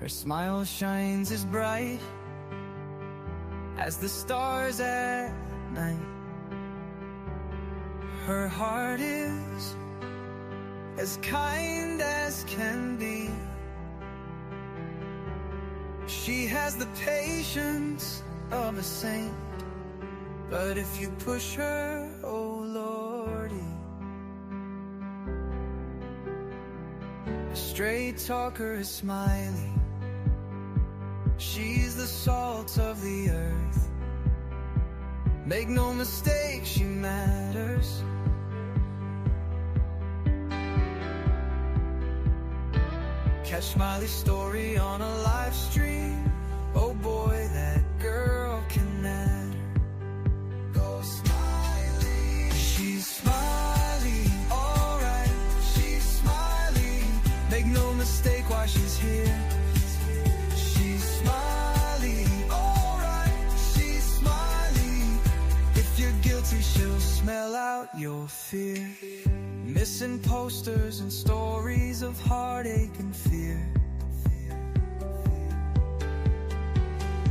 smile shines as bright as the stars at night. Her heart is as kind as can be. She has the patience of a saint, but if you push her, oh Lordy. A straight talker is smiley. She's the salt of the earth. Make no mistake, she matters. Catch Smiley's story on a live stream. Oh boy, that girl can matter. Go Smiley. She's Smiley, alright. She's Smiley. Make no mistake why she's here. She's Smiley, alright. She's Smiley. If you're guilty, she'll smell out your fear. Missing posters and stories of heartache and fear.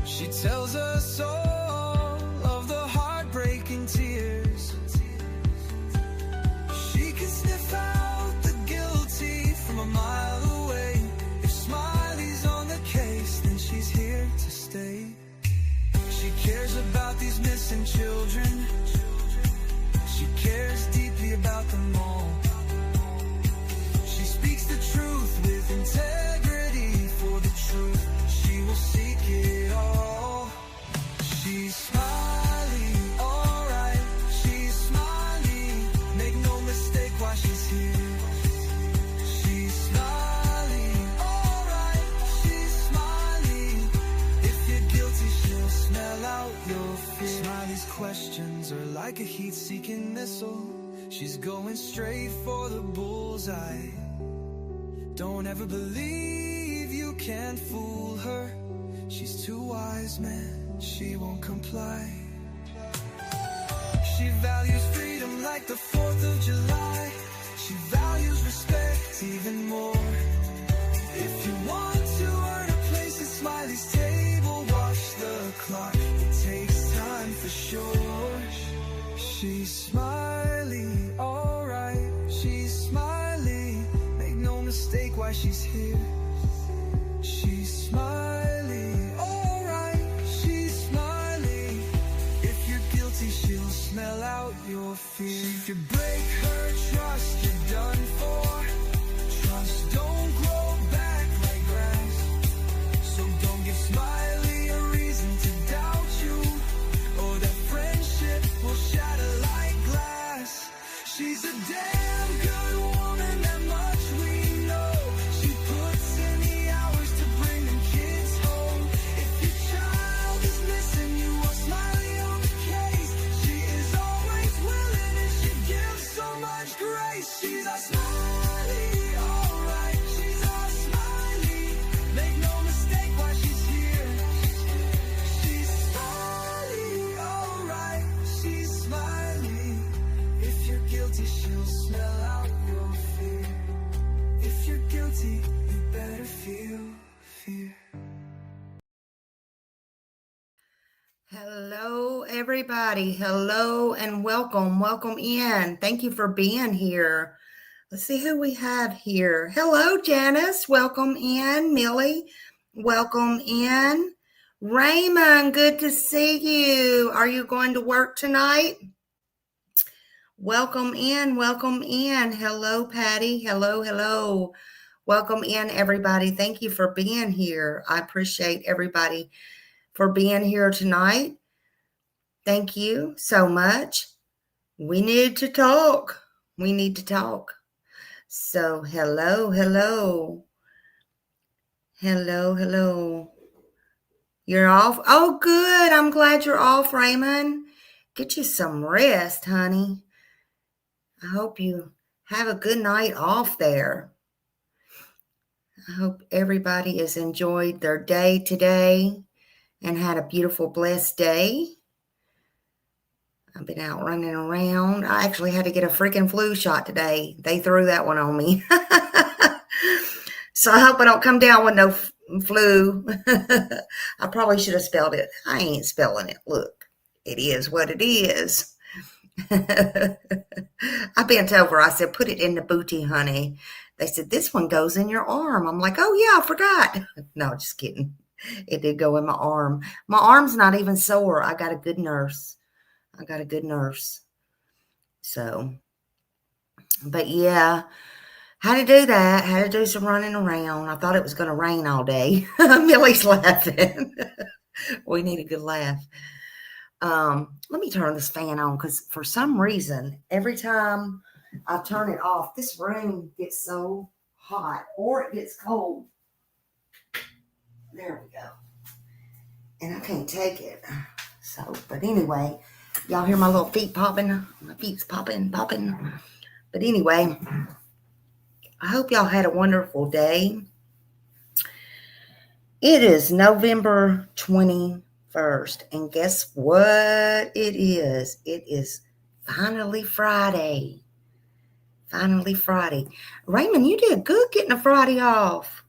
She tells us all of the heartbreaking tears. She can sniff out the guilty from a mile away. If Smiley's on the case, then she's here to stay. She cares about these missing children. She cares deeply about them all. She speaks the truth with integrity. For the truth, she will seek it all. She's Smiley, alright. She's Smiley. Make no mistake why she's here. She's Smiley, alright. She's Smiley. If you're guilty, she'll smell out your fear. Smiley's questions are like a heat-seeking missile. She's going straight for the bullseye. Don't ever believe you can fool her. She's too wise, man, she won't comply. She values freedom like the 4th of July. She values respect even more. If you want to earn a place at Smiley's table, watch the clock, it takes time for sure. She's Smiley, alright. She's Smiley. Make no mistake why she's here. She's Smiley, alright. She's Smiley. If you're guilty, she'll smell out your fear. If you break her trust, you're done for. Trust don't grow back like grass. So don't give Smiley a reason to doubt you, or that friendship will shatter like glass. She's a damn good woman, that much we know. She puts in the hours to bring them kids home. If your child is missing, you want Smiley on the case. She is always willing and she gives so much grace. She's a Smiley, alright. She's a Smiley. Make no mistake why she's here. She's Smiley, alright. She's Smiley. If you're guilty, she'll smell out your fear. If you're guilty, you better feel fear. Hello, everybody. Hello and welcome. Welcome in. Thank you for being here. Let's see who we have here. Hello, Janice. Welcome in. Millie, welcome in. Raymond, good to see you. Are you going to work tonight? Welcome in. Welcome in. Hello, Patty. Hello, hello. Welcome in, everybody. Thank you for being here. I appreciate everybody for being here tonight. Thank you so much. We need to talk. We need to talk. So, hello, hello. Hello, hello. You're off? Oh, good. I'm glad you're off, Raymond. Get you some rest, honey. I hope you have a good night off there. I hope everybody has enjoyed their day today and had a beautiful, blessed day. I've been out running around. I actually had to get a freaking flu shot today. They threw that one on me. So I hope I don't come down with Flu. I probably should have spelled it. I ain't spelling it. Look, it is what it is. I bent over. I said, put it in the booty, honey. They said, this one goes in your arm. I'm like, oh, yeah, I forgot. No, just kidding. It did go in my arm. My arm's not even sore. I got a good nurse. So, but yeah, had to do that. Had to do some running around. I thought it was going to rain all day. Millie's laughing. We need a good laugh. Let me turn this fan on because for some reason, every time I turn it off, this room gets so hot or it gets cold. There we go. And I can't take it. So, but anyway, y'all hear my little feet popping? My feet's popping. But anyway, I hope y'all had a wonderful day. It is November 21st, and guess what it is? It is finally Friday. Raymond, you did good getting a Friday off.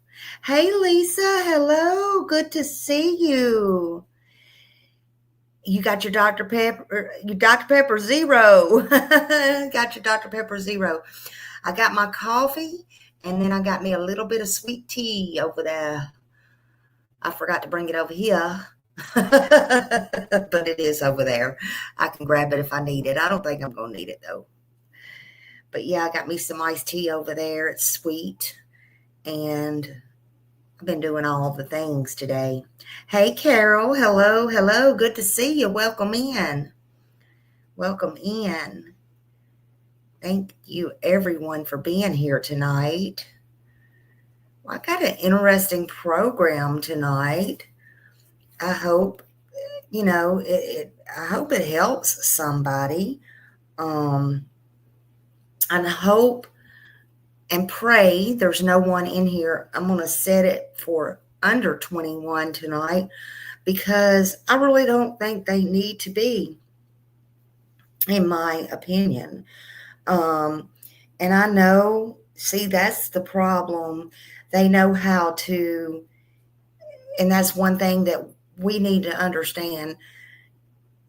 Hey, Lisa. Hello. Good to see you. You got your Dr. Pepper, Zero. Got your Dr. Pepper Zero. I got my coffee, and then I got me a little bit of sweet tea over there. I forgot to bring it over here, but it is over there. I can grab it if I need it. I don't think I'm going to need it, though. But yeah, I got me some iced tea over there. It's sweet, and I've been doing all the things today. Hey, Carol. Hello. Good to see you. Welcome in. Thank you, everyone, for being here tonight. Well, I got an interesting program tonight. I hope, I hope it helps somebody. And hope and pray there's no one in here. I'm going to set it for under 21 tonight because I really don't think they need to be, in my opinion. And I know, see, that's the problem. They know how to, and that's one thing that we need to understand.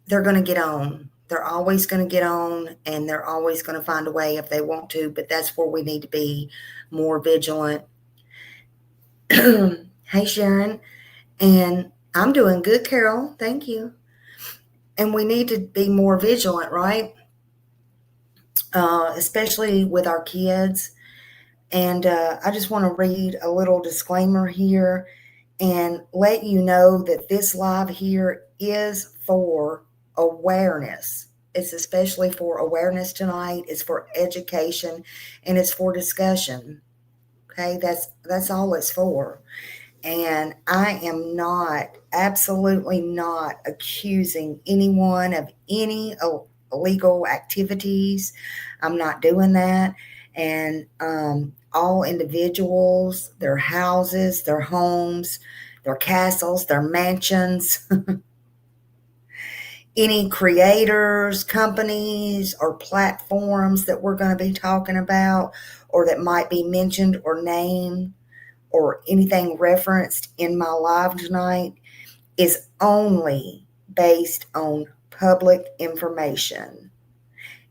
They're going to get on. They're always going to get on, and they're always going to find a way if they want to, but that's where we need to be more vigilant. Hey, Sharon. And I'm doing good, Carol. Thank you. And we need to be more vigilant, right? Especially with our kids. And I just want to read a little disclaimer here and let you know that this live here is for awareness. It's especially for awareness tonight. It's for education, and it's for discussion. Okay, that's all it's for. And I am absolutely not accusing anyone of any illegal activities. I'm not doing that. And all individuals, their houses, their homes, their castles, their mansions, any creators, companies, or platforms that we're going to be talking about or that might be mentioned or named or anything referenced in my live tonight is only based on public information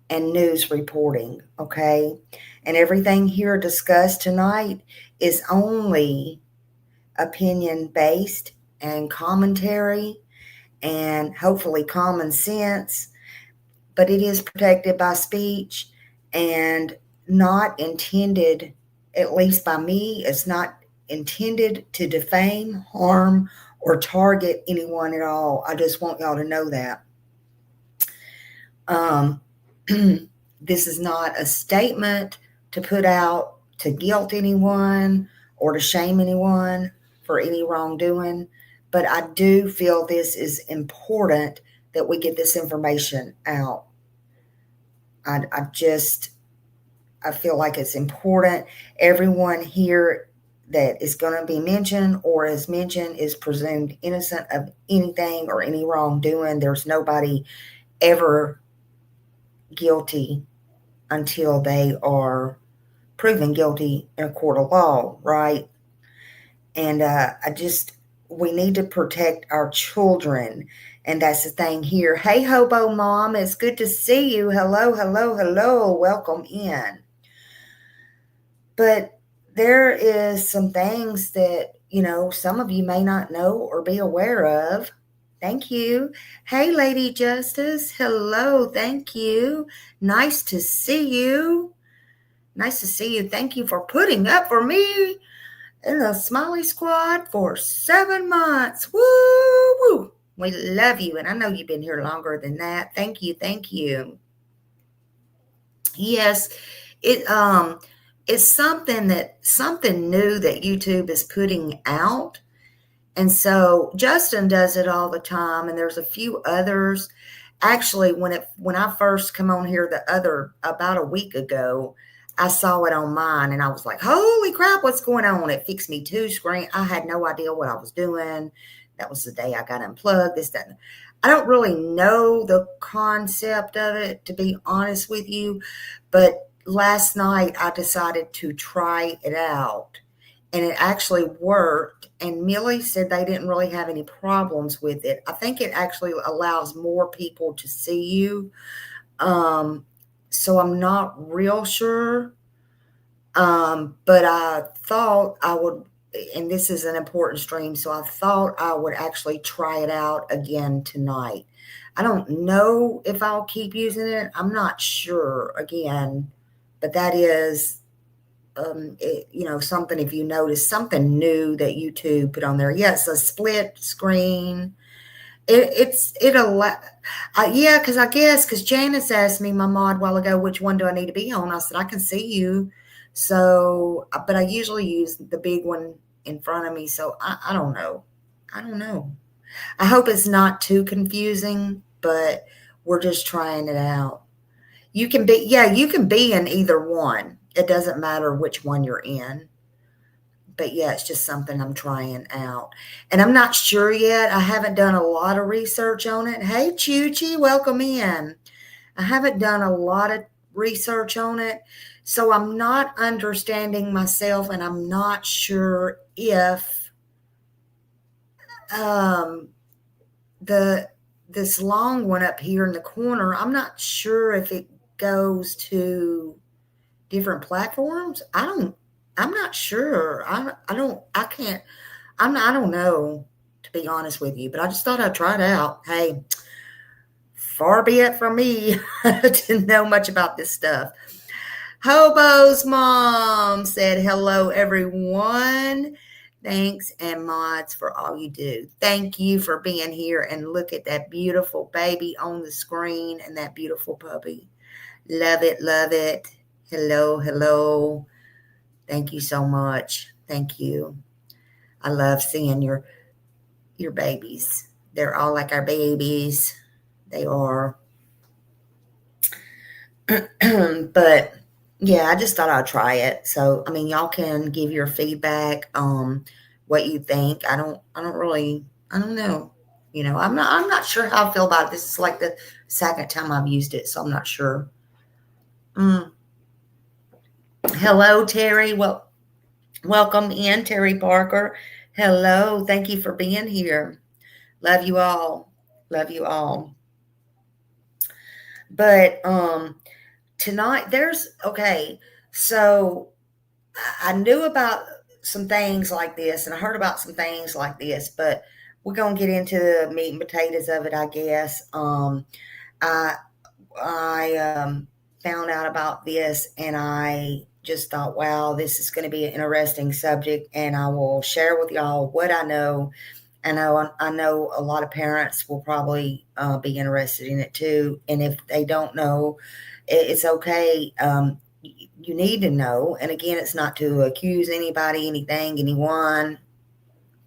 and news reporting, okay? And everything here discussed tonight is only opinion-based and commentary and hopefully common sense, but it is protected by speech and not intended, at least by me, it's not intended to defame, harm, or target anyone at all. I just want y'all to know that. This is not a statement to put out to guilt anyone or to shame anyone for any wrongdoing, but I do feel this is important that we get this information out. I feel like it's important. Everyone here that is going to be mentioned or is mentioned is presumed innocent of anything or any wrongdoing. There's nobody ever guilty until they are proven guilty in a court of law, right? And we need to protect our children. And that's the thing here. Hey, Hobo Mom, it's good to see you. Hello, hello, hello. Welcome in. But there is some things that, some of you may not know or be aware of. Thank you. Hey, Lady Justice. Hello. Thank you. Nice to see you. Nice to see you. Thank you for putting up for me in the Smiley Squad for 7 months. Woo woo. We love you. And I know you've been here longer than that. Thank you. Thank you. Yes, it's something new that YouTube is putting out. And so Justin does it all the time, and there's a few others. Actually, when I first come on here about a week ago, I saw it on mine and I was like, holy crap, what's going on? It fixed me 2 screens. I had no idea what I was doing. That was the day I got unplugged. I don't really know the concept of it, to be honest with you, but last night I decided to try it out, and it actually worked. And Millie said they didn't really have any problems with it. I think it actually allows more people to see you. So I'm not real sure. But I thought I would, and this is an important stream, so I thought I would actually try it out again tonight. I don't know if I'll keep using it. I'm not sure again, but that is, something, if you notice, something new that YouTube put on there. Yes, a split screen. Yeah, because Janice asked me, my mod, a while ago, which one do I need to be on? I said, I can see you. So, but I usually use the big one in front of me. So I don't know. I don't know. I hope it's not too confusing, but we're just trying it out. You can be in either one. It doesn't matter which one you're in. But yeah, it's just something I'm trying out. And I'm not sure yet. I haven't done a lot of research on it. Hey, Chuchi, welcome in. I haven't done a lot of research on it. So I'm not understanding myself, and I'm not sure if this long one up here in the corner, I'm not sure if it goes to different platforms. I'm not sure. I don't know, to be honest with you, but I just thought I'd try it out. Hey, far be it from me to know much about this stuff. Hobo's mom said, hello, everyone. Thanks, and mods, for all you do. Thank you for being here, and look at that beautiful baby on the screen and that beautiful puppy. Love it, love it. Hello, hello. Thank you so much. Thank you. I love seeing your babies. They're all like our babies. They are. But yeah, I just thought I'd try it. So, I mean, y'all can give your feedback, what you think. I don't know. I'm not sure how I feel about it. This is like the second time I've used it, so I'm not sure. Hello, Terry. Well, welcome in, Terry Parker. Hello. Thank you for being here. Love you all. Love you all. But tonight so I knew about some things like this, and I heard about some things like this, but we're gonna get into the meat and potatoes of it, I guess. I found out about this, and I just thought, wow, this is going to be an interesting subject, and I will share with y'all what I know. I know a lot of parents will probably be interested in it too, and if they don't know, it's okay. You need to know, and again, it's not to accuse anybody, anything, anyone.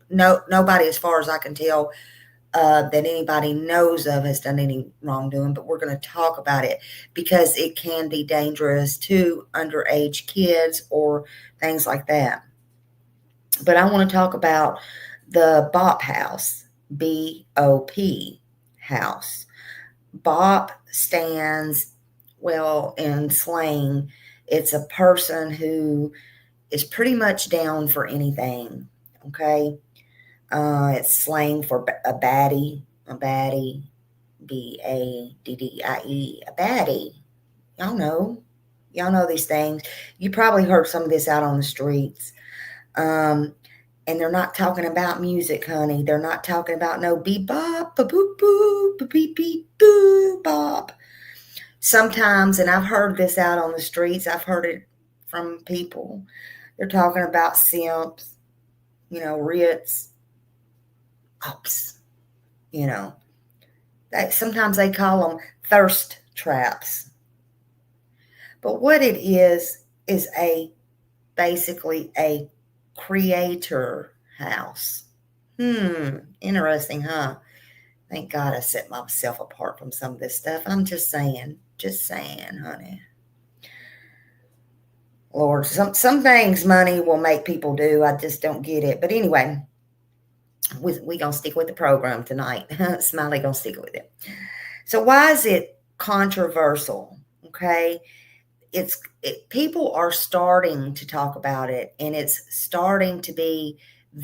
No, nobody, as far as I can tell, that anybody knows of has done any wrongdoing, but we're going to talk about it because it can be dangerous to underage kids or things like that. But I want to talk about the BOP house, B-O-P house. BOP stands, well, in slang, it's a person who is pretty much down for anything. okay? It's slang for a baddie, B-A-D-D-I-E, a baddie. Y'all know these things. You probably heard some of this out on the streets. And they're not talking about music, honey. They're not talking about no bebop, ba-boop, boop, ba-beep, beep, boo, bop. Sometimes, and I've heard this out on the streets, I've heard it from people. They're talking about simps, Ritz, ops, sometimes they call them thirst traps. But what it is basically a creator house. Interesting, huh? Thank God I set myself apart from some of this stuff. I'm just saying, honey. Lord, some things money will make people do. I just don't get it. But anyway, we gonna stick with the program tonight. Smiley gonna stick with it. So why is it controversial? Okay, people are starting to talk about it, and it's starting to be a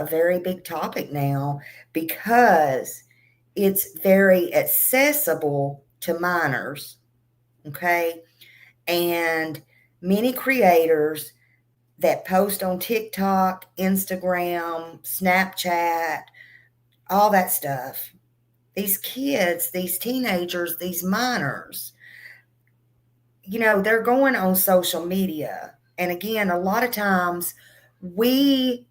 very big topic now because it's very accessible to minors. Okay, and many creators that post on TikTok, Instagram, Snapchat, all that stuff. These kids, these teenagers, these minors, they're going on social media. And again, a lot of times we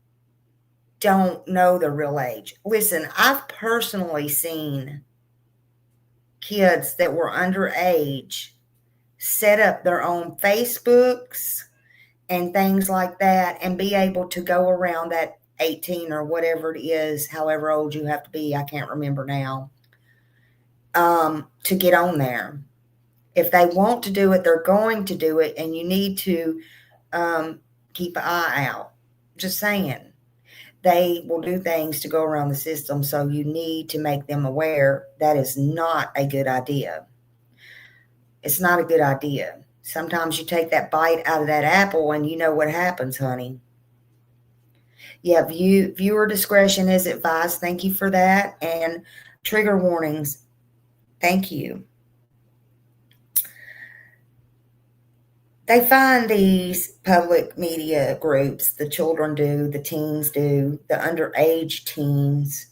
don't know the real age. Listen, I've personally seen kids that were underage set up their own Facebooks and things like that and be able to go around that 18 or whatever it is, however old you have to be, I can't remember now, to get on there. If they want to do it, they're going to do it, and you need to keep an eye out. Just saying. They will do things to go around the system, so you need to make them aware that is not a good idea. It's not a good idea. Sometimes you take that bite out of that apple and you know what happens, honey. Yeah, viewer discretion is advised. Thank you for that. And trigger warnings. Thank you. They find these public media groups, the children do, the teens do, the underage teens,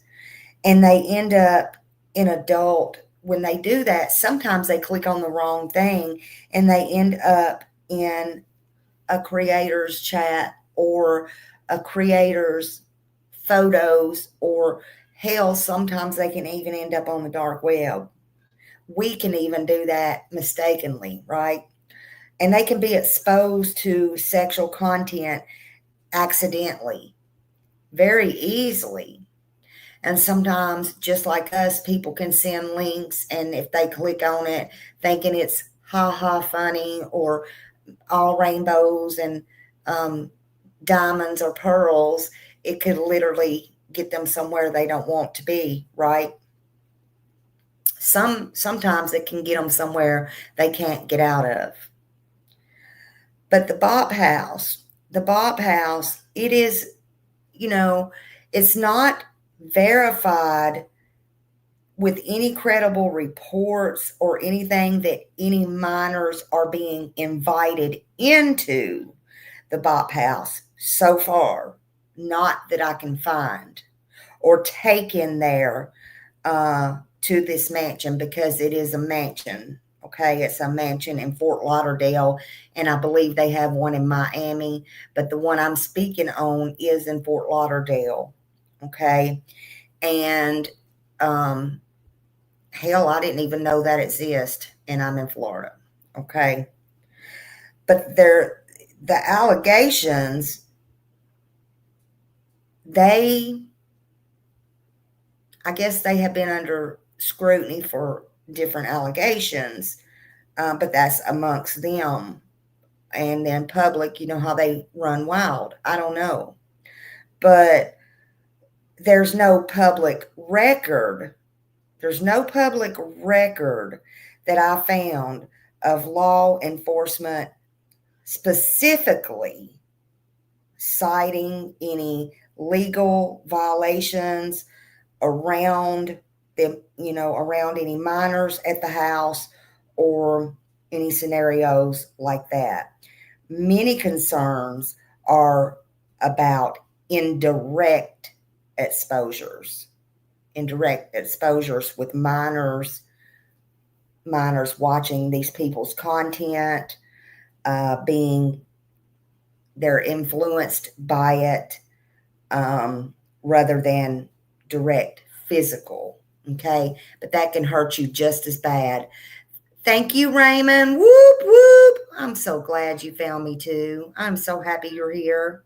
and they end up in adult. When they do that, sometimes they click on the wrong thing and they end up in a creator's chat or a creator's photos, or hell, sometimes they can even end up on the dark web. We can even do that mistakenly, right? And they can be exposed to sexual content accidentally, very easily. And sometimes, just like us, people can send links, and if they click on it thinking it's ha funny or all rainbows and diamonds or pearls, it could literally get them somewhere they don't want to be, right? Sometimes it can get them somewhere they can't get out of. But the Bop House, it is, it's not verified with any credible reports or anything that any minors are being invited into the Bop House so far. Not that I can find, or taken there to this mansion, because it is a mansion. Okay, it's a mansion in Fort Lauderdale, and I believe they have one in Miami, but the one I'm speaking on is in Fort Lauderdale. Okay, and hell, I didn't even know that exists, and I'm in Florida. Okay, but the allegations, I guess they have been under scrutiny for different allegations, but that's amongst them. And then public, you know how they run wild. I don't know. But there's no public record. There's no public record that I found of law enforcement specifically citing any legal violations around them, around any minors at the house or any scenarios like that. Many concerns are about indirect exposures, with minors watching these people's content, being they're influenced by it, rather than direct physical. Okay, but that can hurt you just as bad. Thank you, Raymond. Whoop, whoop. I'm so glad you found me too. I'm so happy you're here.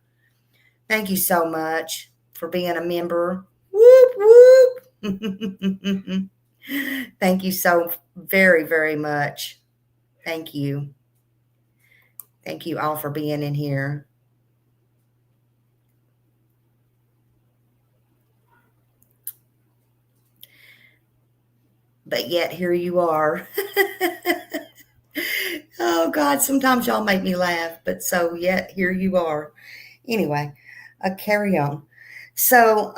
Thank you so much for being a member. Whoop, whoop. Thank you so very, very much. Thank you. Thank you all for being in here. But yet here you are. Oh God, sometimes y'all make me laugh, but so yet here you are. Anyway, carry on. So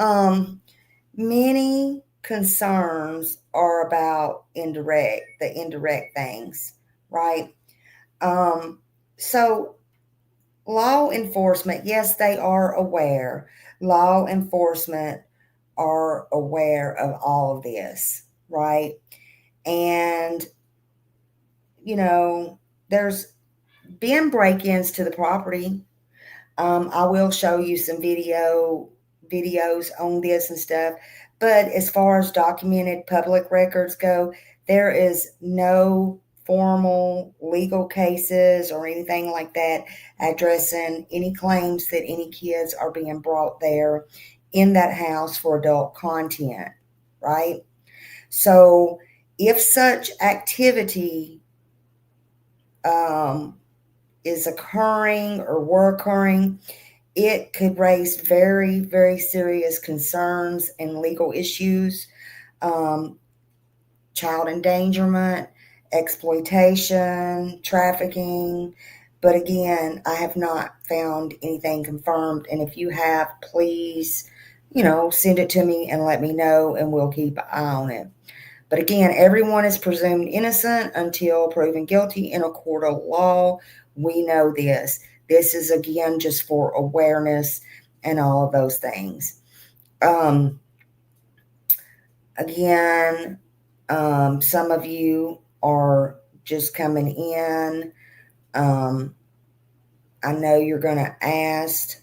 many concerns are about the indirect things, right? So law enforcement, yes, they are aware. Law enforcement are aware of all of this, right? And, there's been break-ins to the property. I will show you some videos on this and stuff. But as far as documented public records go, there is no formal legal cases or anything like that addressing any claims that any kids are being brought there in that house for adult content, right? So if such activity is occurring or were occurring, it could raise very, very serious concerns and legal issues, child endangerment, exploitation, trafficking. But again, I have not found anything confirmed. And if you have, please, send it to me and let me know, and we'll keep an eye on it. But again, everyone is presumed innocent until proven guilty in a court of law. We know this. This is, again, just for awareness and all of those things. Again, some of you are just coming in. I know you're going to ask,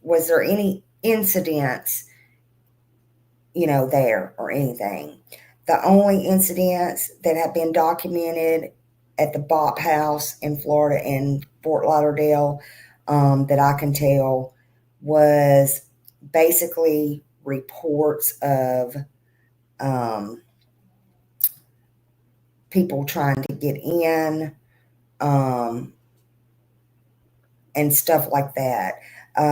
was there any incidents, there or anything? The only incidents that have been documented at the Bop House in Florida and Fort Lauderdale, that I can tell, was basically reports of people trying to get in, and stuff like that.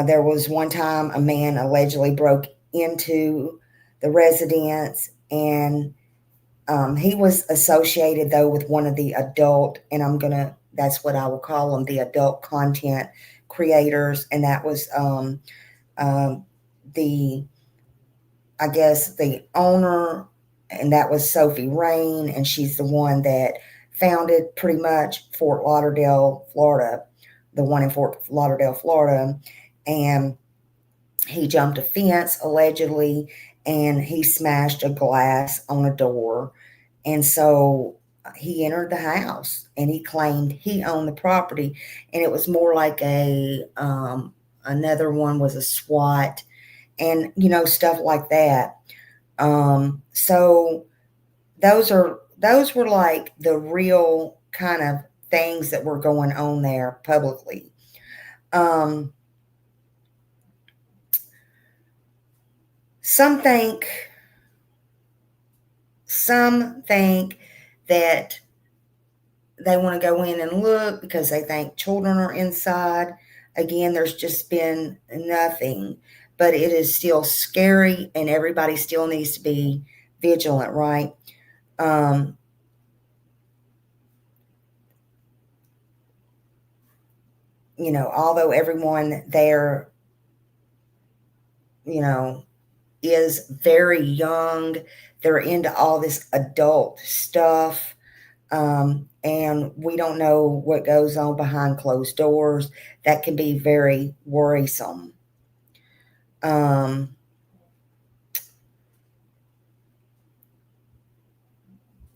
There was one time a man allegedly broke into the residence, and he was associated, though, with one of the adult, and that's what I will call them, the adult content creators. And that was the owner, and that was Sophie Rain, and she's the one that founded pretty much Fort Lauderdale, Florida, the one in Fort Lauderdale, Florida. And he jumped a fence, allegedly, and he smashed a glass on a door. And so he entered the house, and he claimed he owned the property. And it was more like another one was a SWAT, and, stuff like that. So those were like the real kind of things that were going on there publicly. Some think that they want to go in and look because they think children are inside. Again, there's just been nothing, but it is still scary, and everybody still needs to be vigilant, right? although everyone there, is very young, they're into all this adult stuff. And we don't know what goes on behind closed doors. That can be very worrisome.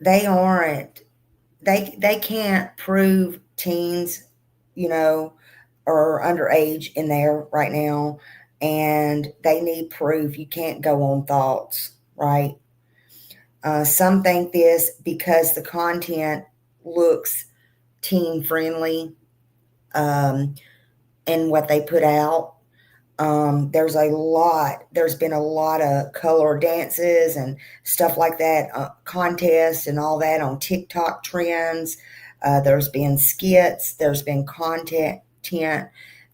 They can't prove teens, are underage in there right now, and they need proof. You can't go on thoughts, right? Some think this because the content looks teen friendly, and what they put out. There's been a lot of color dances and stuff like that, contests and all that on TikTok trends. There's been skits, there's been content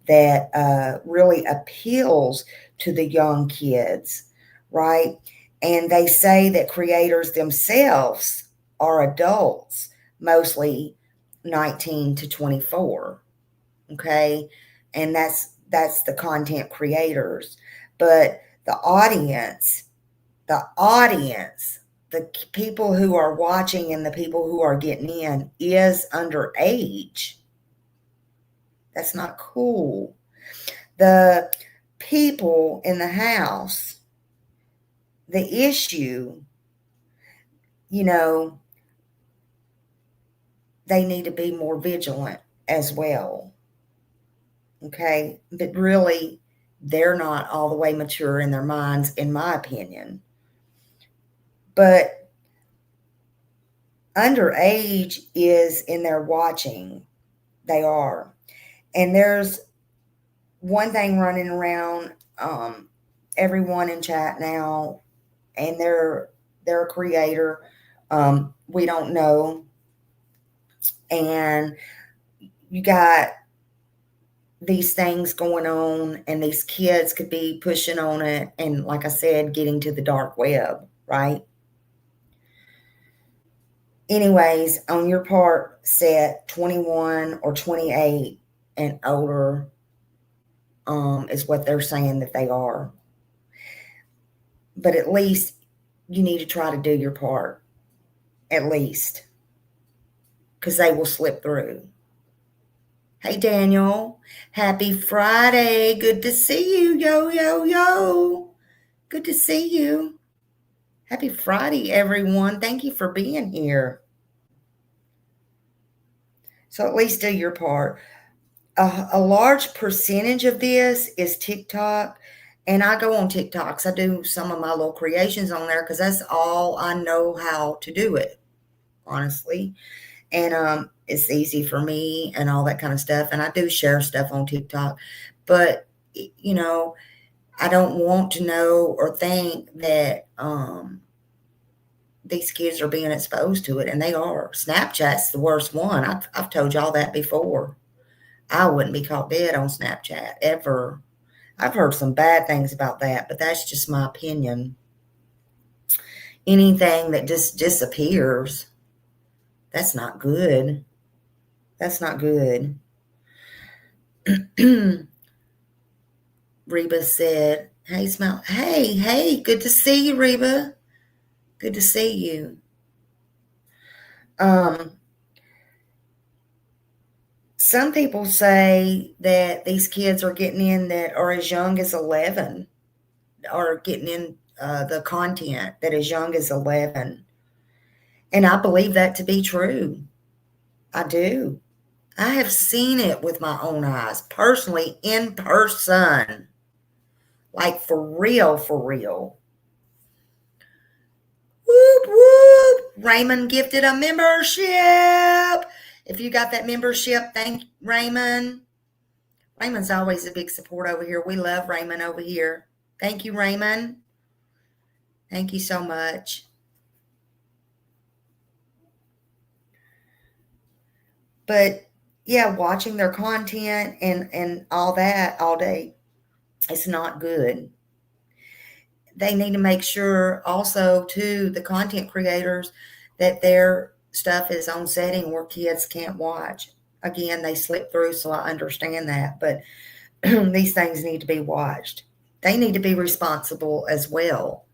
that really appeals to the young kids, right? And they say that creators themselves are adults, mostly 19 to 24, okay? And that's the content creators. But the audience, the people who are watching and the people who are getting in is underage. That's not cool. The people in the house, the issue, they need to be more vigilant as well. Okay? But really, they're not all the way mature in their minds, in my opinion. But underage is in their watching. They are. And there's one thing running around, everyone in chat now, and they're a creator. We don't know. And you got these things going on, and these kids could be pushing on it, and like I said, getting to the dark web, right? Anyways, on your part, set 21 or 28 and older, is what they're saying that they are. But at least you need to try to do your part, at least, because they will slip through. Hey, Daniel. Happy Friday. Good to see you. Yo, yo, yo. Good to see you. Happy Friday, everyone. Thank you for being here. So at least do your part. A large percentage of this is TikTok. And I go on TikToks. I do some of my little creations on there because that's all I know how to do it, honestly. And it's easy for me and all that kind of stuff. And I do share stuff on TikTok. But, I don't want to know or think that these kids are being exposed to it, and they are. Snapchat's the worst one. I've told y'all that before. I wouldn't be caught dead on Snapchat, ever. I've heard some bad things about that, but that's just my opinion. Anything that just disappears, that's not good. That's not good. Reba said, hey, Smile. Hey, good to see you, Reba. Good to see you. Some people say that these kids are getting in that are as young as 11, or getting in the content that as young as 11. And I believe that to be true. I do. I have seen it with my own eyes, personally, in person. Like for real, for real. Whoop, whoop. Raymond gifted a membership. If you got that membership, thank Raymond. Raymond's always a big support over here. We love Raymond over here. Thank you, Raymond. Thank you so much. But yeah, watching their content and all that all day, it's not good. They need to make sure also, too, the content creators, that their stuff is on setting where kids can't watch. Again, they slip through, so I understand that. But these things need to be watched. They need to be responsible as well.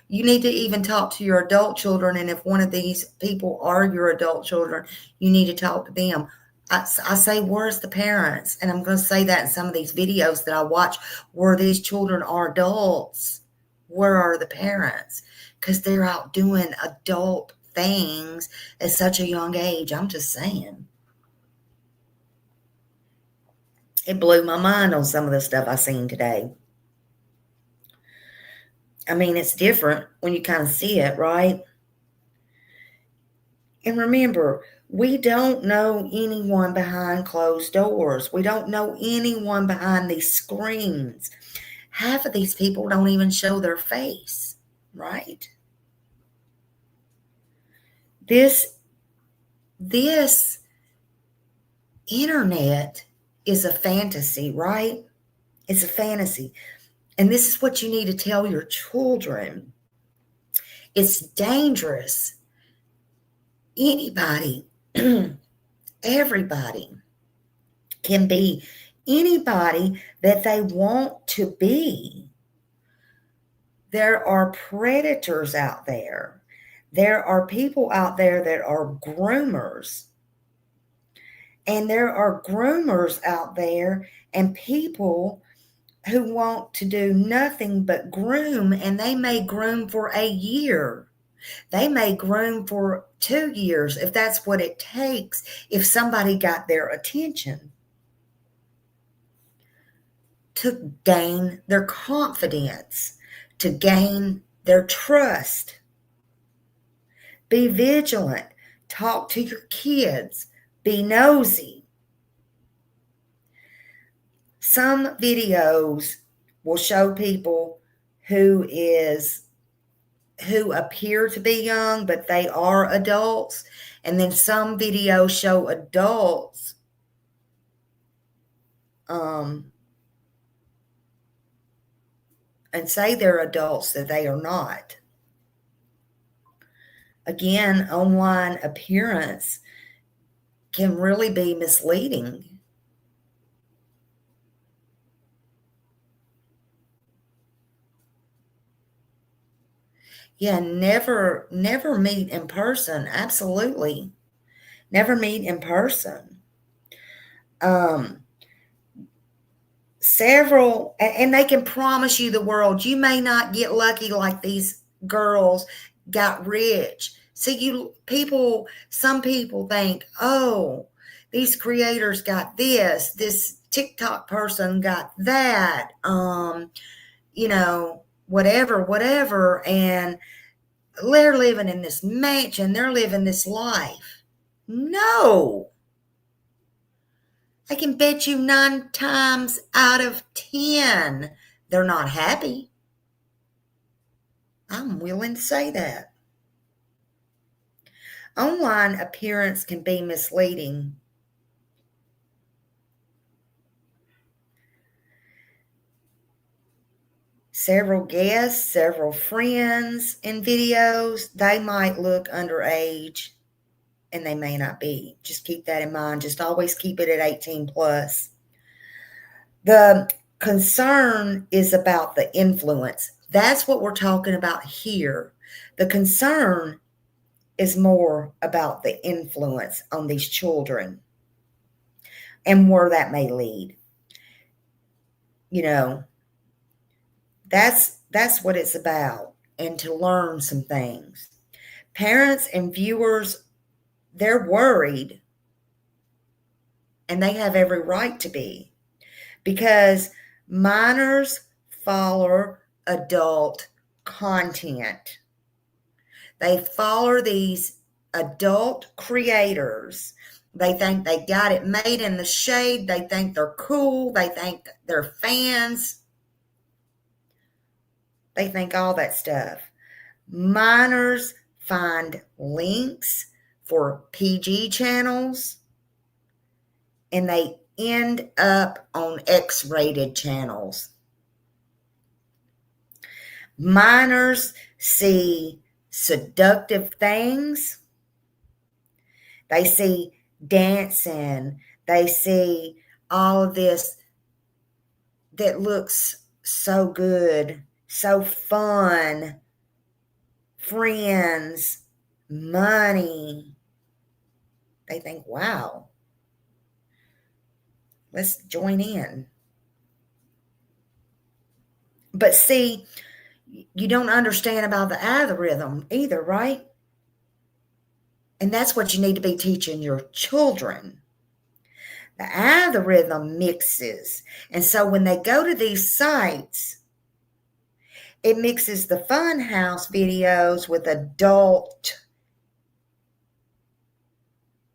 You need to even talk to your adult children, and if one of these people are your adult children, you need to talk to them. I say, where's the parents? And I'm going to say that in some of these videos that I watch where these children are adults. Where are the parents? Because they're out doing adult things at such a young age. I'm just saying. It blew my mind on some of the stuff I seen today. I mean, it's different when you kind of see it, right? And remember, we don't know anyone behind closed doors. We don't know anyone behind these screens. Half of these people don't even show their face, right? This internet is a fantasy, right? It's a fantasy. And this is what you need to tell your children. It's dangerous. Anybody, everybody can be anybody that they want to be. There are predators out there. There are people out there that are groomers. And there are groomers out there and people who want to do nothing but groom, and they may groom for a year. They may groom for 2 years if that's what it takes, if somebody got their attention, to gain their confidence, to gain their trust. Be vigilant. Talk to your kids. Be nosy. Some videos will show people who appear to be young, but they are adults. And then some videos show adults and say they're adults that they are not. Again, online appearance can really be misleading. Yeah, never meet in person. Absolutely. Never meet in person. Several, and they can promise you the world. You may not get lucky like these girls got rich. See, some people think, oh, these creators got this TikTok person got that, whatever, and they're living in this mansion, they're living this life. No. I can bet you 9 times out of 10 they're not happy. I'm willing to say that. Online appearance can be misleading. Several guests, several friends in videos, they might look underage and they may not be. Just keep that in mind. Just always keep it at 18 plus. The concern is about the influence. That's what we're talking about here. The concern is more about the influence on these children and where that may lead. That's what it's about, and to learn some things. Parents and viewers, they're worried, and they have every right to be, because minors follow adult content. They follow these adult creators. They think they got it made in the shade. They think they're cool. They think they're fans. They think all that stuff. Minors find links for PG channels, and they end up on X-rated channels. Minors see seductive things. They see dancing. They see all of this that looks so good, so fun, friends, money. They think, wow, let's join in. But see, you don't understand about the algorithm either, right? And that's what you need to be teaching your children. The algorithm mixes. And so when they go to these sites, it mixes the fun house videos with adult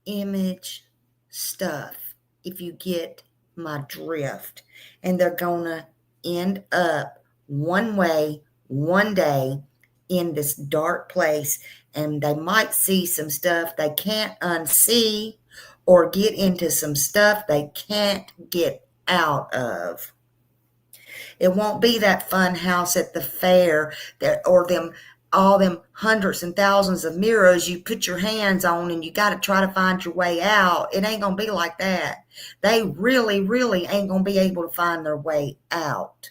image stuff, if you get my drift. And they're going to end up one way, one day in this dark place. And they might see some stuff they can't unsee or get into some stuff they can't get out of. It won't be that fun house at the fair that, or them all them hundreds and thousands of mirrors you put your hands on and you got to try to find your way out. It ain't going to be like that. They really, really ain't going to be able to find their way out.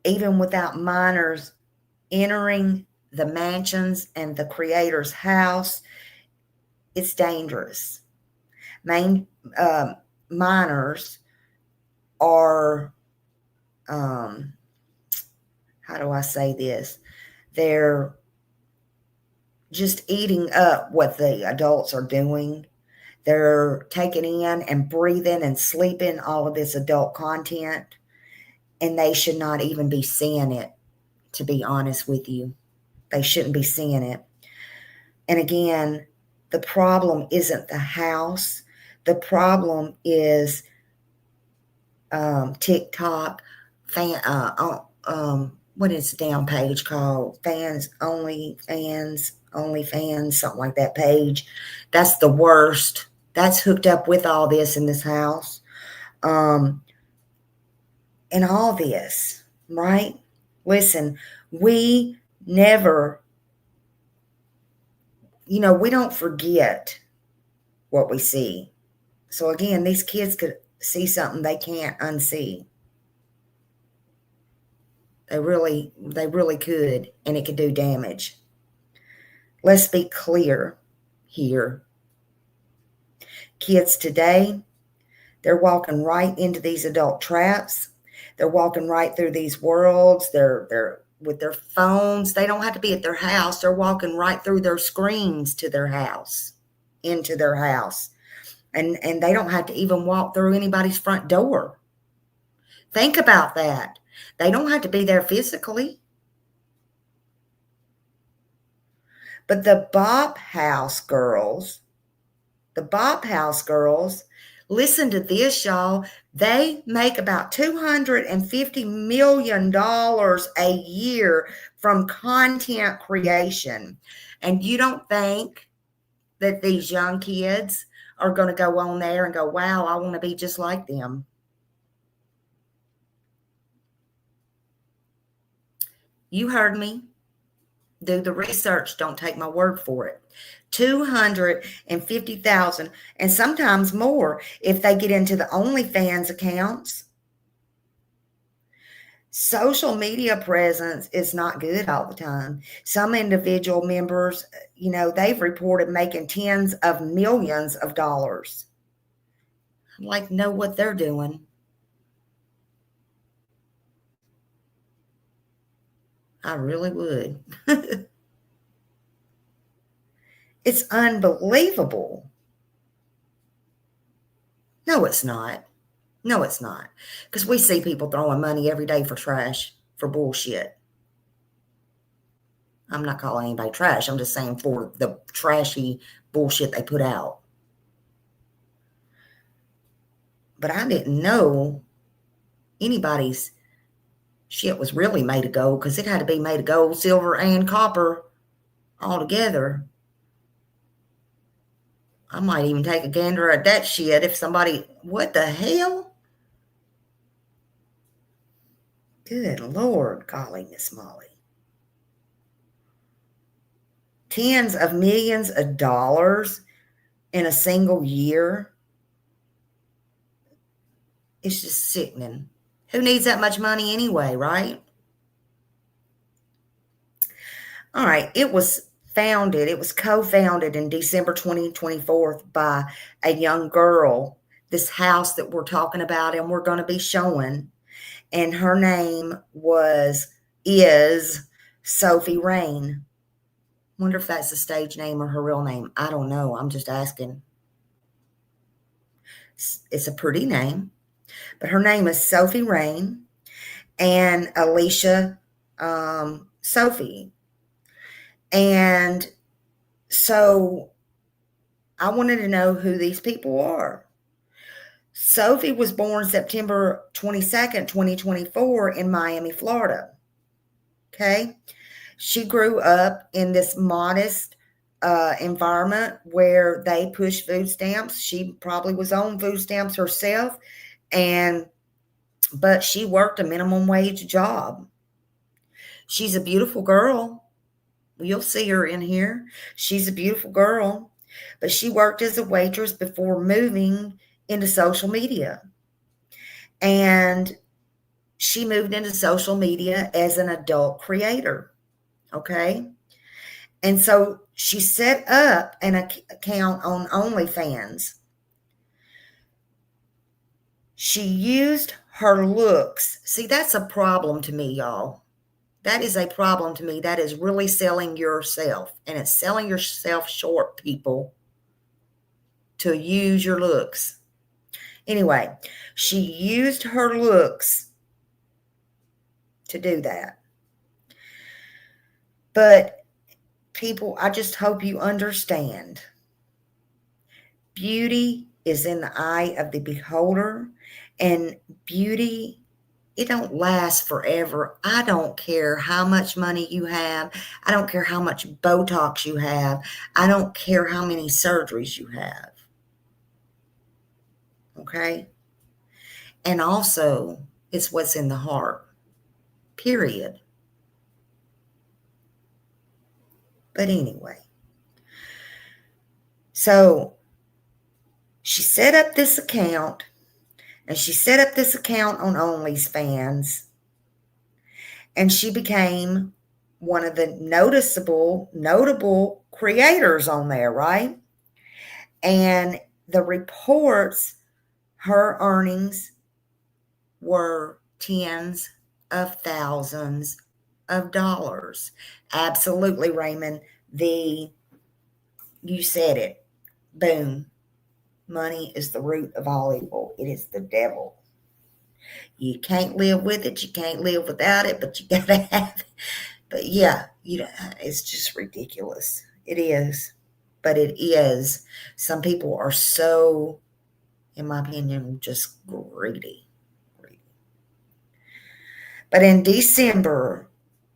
Even without minors entering the mansions and the creator's house, it's dangerous. Minors are, how do I say this? They're just eating up what the adults are doing. They're taking in and breathing and sleeping all of this adult content, and they should not even be seeing it, to be honest with you. They shouldn't be seeing it. And again, the problem isn't the house. The problem is TikTok, what is the damn page called? OnlyFans, something like that page. That's the worst. That's hooked up with all this in this house. And all this, right? Listen, we never, we don't forget what we see. So again, these kids could see something they can't unsee. They really could, and it could do damage. Let's be clear here. Kids today, they're walking right into these adult traps. They're walking right through these worlds. They're with their phones. They don't have to be at their house. They're walking right through their screens to their house, into their house. And they don't have to even walk through anybody's front door. Think about that. They don't have to be there physically. But the Bop House girls, listen to this, y'all. They make about $250 million a year from content creation. And you don't think that these young kids are going to go on there and go, wow, I want to be just like them. You heard me. Do the research. Don't take my word for it. 250,000 and sometimes more if they get into the OnlyFans accounts. Social media presence is not good all the time. Some individual members, they've reported making tens of millions of dollars. I'd like to know what they're doing. I really would. It's unbelievable. No, it's not. No, it's not. Because we see people throwing money every day for trash, for bullshit. I'm not calling anybody trash. I'm just saying for the trashy bullshit they put out. But I didn't know anybody's shit was really made of gold, because it had to be made of gold, silver, and copper all together. I might even take a gander at that shit if somebody, what the hell? Good Lord, golly, Miss Molly. tens of millions of dollars in a single year. It's just sickening. Who needs that much money anyway, right? All right, it was co-founded in December 2024 by a young girl, this house that we're talking about and we're going to be showing. And her name is Sophie Rain. Wonder if that's a stage name or her real name. I don't know. I'm just asking. It's a pretty name. But her name is Sophie Rain and Alicia Sophie. And so I wanted to know who these people are. Sophie was born September 22nd, 2024 in Miami, Florida. Okay. She grew up in this modest environment where they push food stamps. She probably was on food stamps herself, but she worked a minimum wage job. She's a beautiful girl. You'll see her in here. She's a beautiful girl, but she worked as a waitress before moving into social media. And she moved into social media as an adult creator. Okay. And so she set up an account on OnlyFans. She used her looks. See, that's a problem to me, y'all. That is a problem to me. That is really selling yourself. And it's selling yourself short, people, to use your looks. Anyway, she used her looks to do that. But people, I just hope you understand. Beauty is in the eye of the beholder, and beauty, it don't last forever. I don't care how much money you have. I don't care how much Botox you have. I don't care how many surgeries you have. Okay? And also, it's what's in the heart. Period. But anyway. So, she set up this account, and she set up this account on OnlyFans, and she became one of the notable creators on there, right? And the reports, her earnings were tens of thousands of dollars. Absolutely, Raymond. You said it. Boom. Money is the root of all evil. It is the devil. You can't live with it. You can't live without it, but you got to have it. But yeah, it's just ridiculous. It is. But it is. Some people are so, in my opinion, just greedy. But in December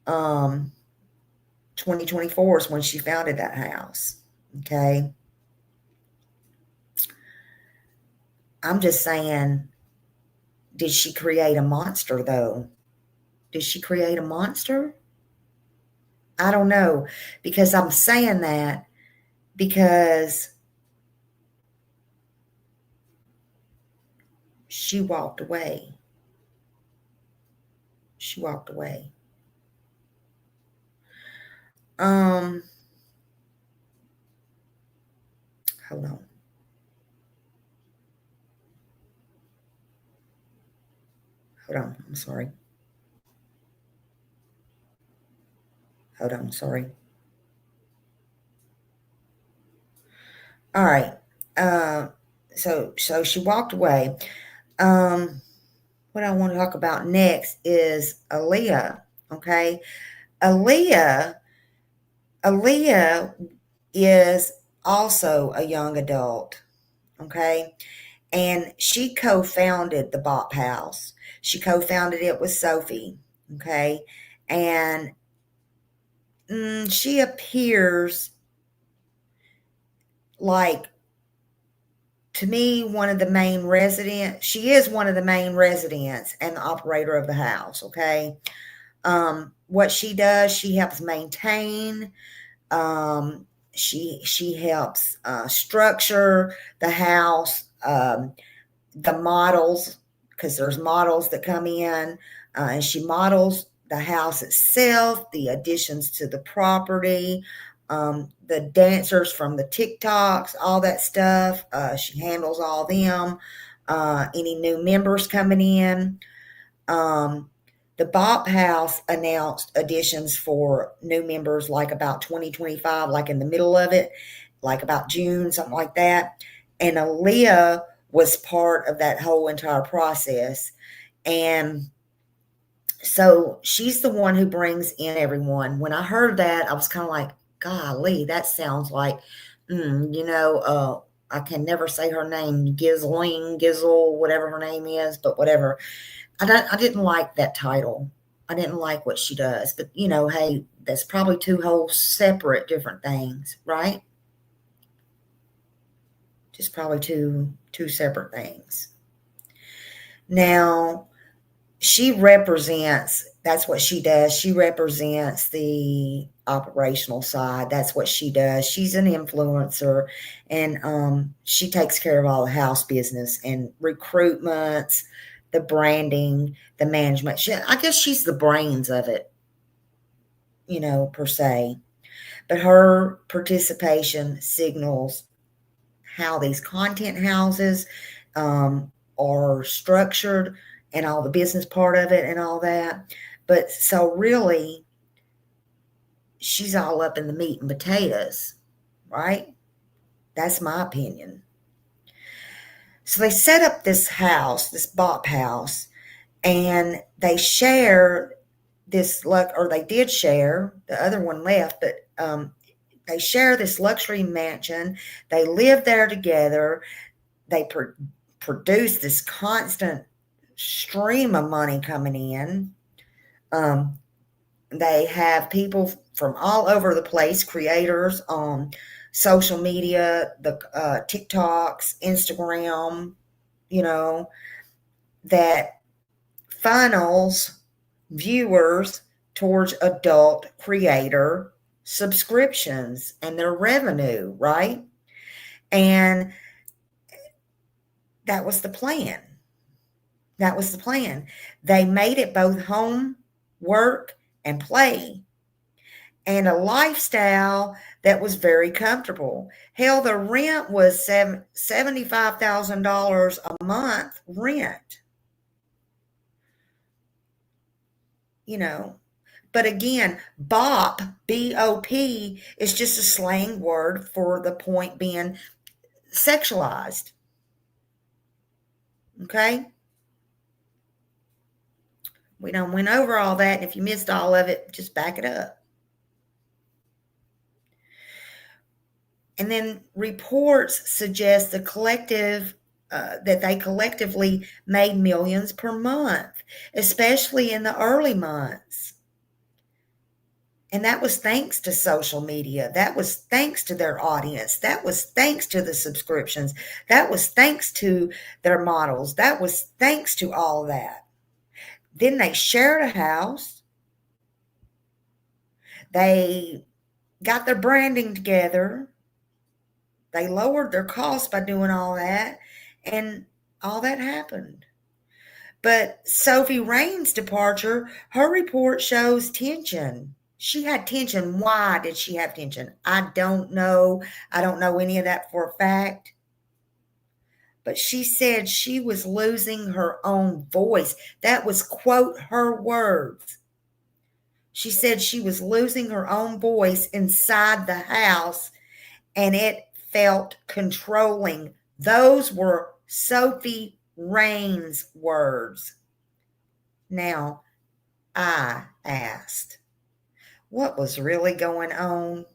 2024 is when she founded that house. Okay. I'm just saying, did she create a monster, though? Did she create a monster? I don't know, because I'm saying that because she walked away. She walked away. Hold on. Hold on. I'm sorry. Hold on. Sorry. All right. So she walked away. What I want to talk about next is Aaliyah. Okay. Aaliyah is also a young adult. Okay. And she co-founded the Bop House. She co-founded it with Sophie. Okay. And she appears like, to me, one of the main residents. She is one of the main residents and the operator of the house. Okay. What she does, she helps maintain She helps structure the house, the models, because there's models that come in, and she models the house itself, the additions to the property, the dancers from the TikToks, all that stuff. She handles all them. Any new members coming in. The Bop House announced additions for new members like about 2025, like in the middle of it, like about June, something like that. And Aaliyah was part of that whole entire process. And so she's the one who brings in everyone. When I heard that, I was kind of like, golly, that sounds like, I can never say her name, Gizzle, whatever her name is, but whatever. I didn't like that title. I didn't like what she does, but hey, that's probably two whole separate different things, right? Just probably two separate things. Now, that's what she does. She represents the operational side. That's what she does. She's an influencer, and she takes care of all the house business and recruitments, the branding, the management. I guess she's the brains of it, per se. But her participation signals how these content houses are structured and all the business part of it and all that. But so really, she's all up in the meat and potatoes, right? That's my opinion. So they set up this house, this Bop House, and they share this, or they did share, the other one left, but they share this luxury mansion. They live there together. They produce this constant stream of money coming in. They have people from all over the place, creators on social media, the TikToks, Instagram, that funnels viewers towards adult creator subscriptions and their revenue, right? And that was the plan. That was the plan. They made it both home, work, and play, and a lifestyle that was very comfortable. Hell, the rent was $75,000 a month rent. But again, BOP, B-O-P, is just a slang word for the point being sexualized. Okay? We done went over all that, and if you missed all of it, just back it up. And then reports suggest that they collectively made millions per month, especially in the early months. And that was thanks to social media. That was thanks to their audience. That was thanks to the subscriptions. That was thanks to their models. That was thanks to all that. Then they shared a house. They got their branding together. They lowered their costs by doing all that. And all that happened. But Sophie Rain's departure, her report shows tension. She had tension. Why did she have tension? I don't know. I don't know any of that for a fact. But she said she was losing her own voice. That was, quote, her words. She said she was losing her own voice inside the house, and it felt controlling. Those were Sophie Rain's words. Now, I asked, what was really going on?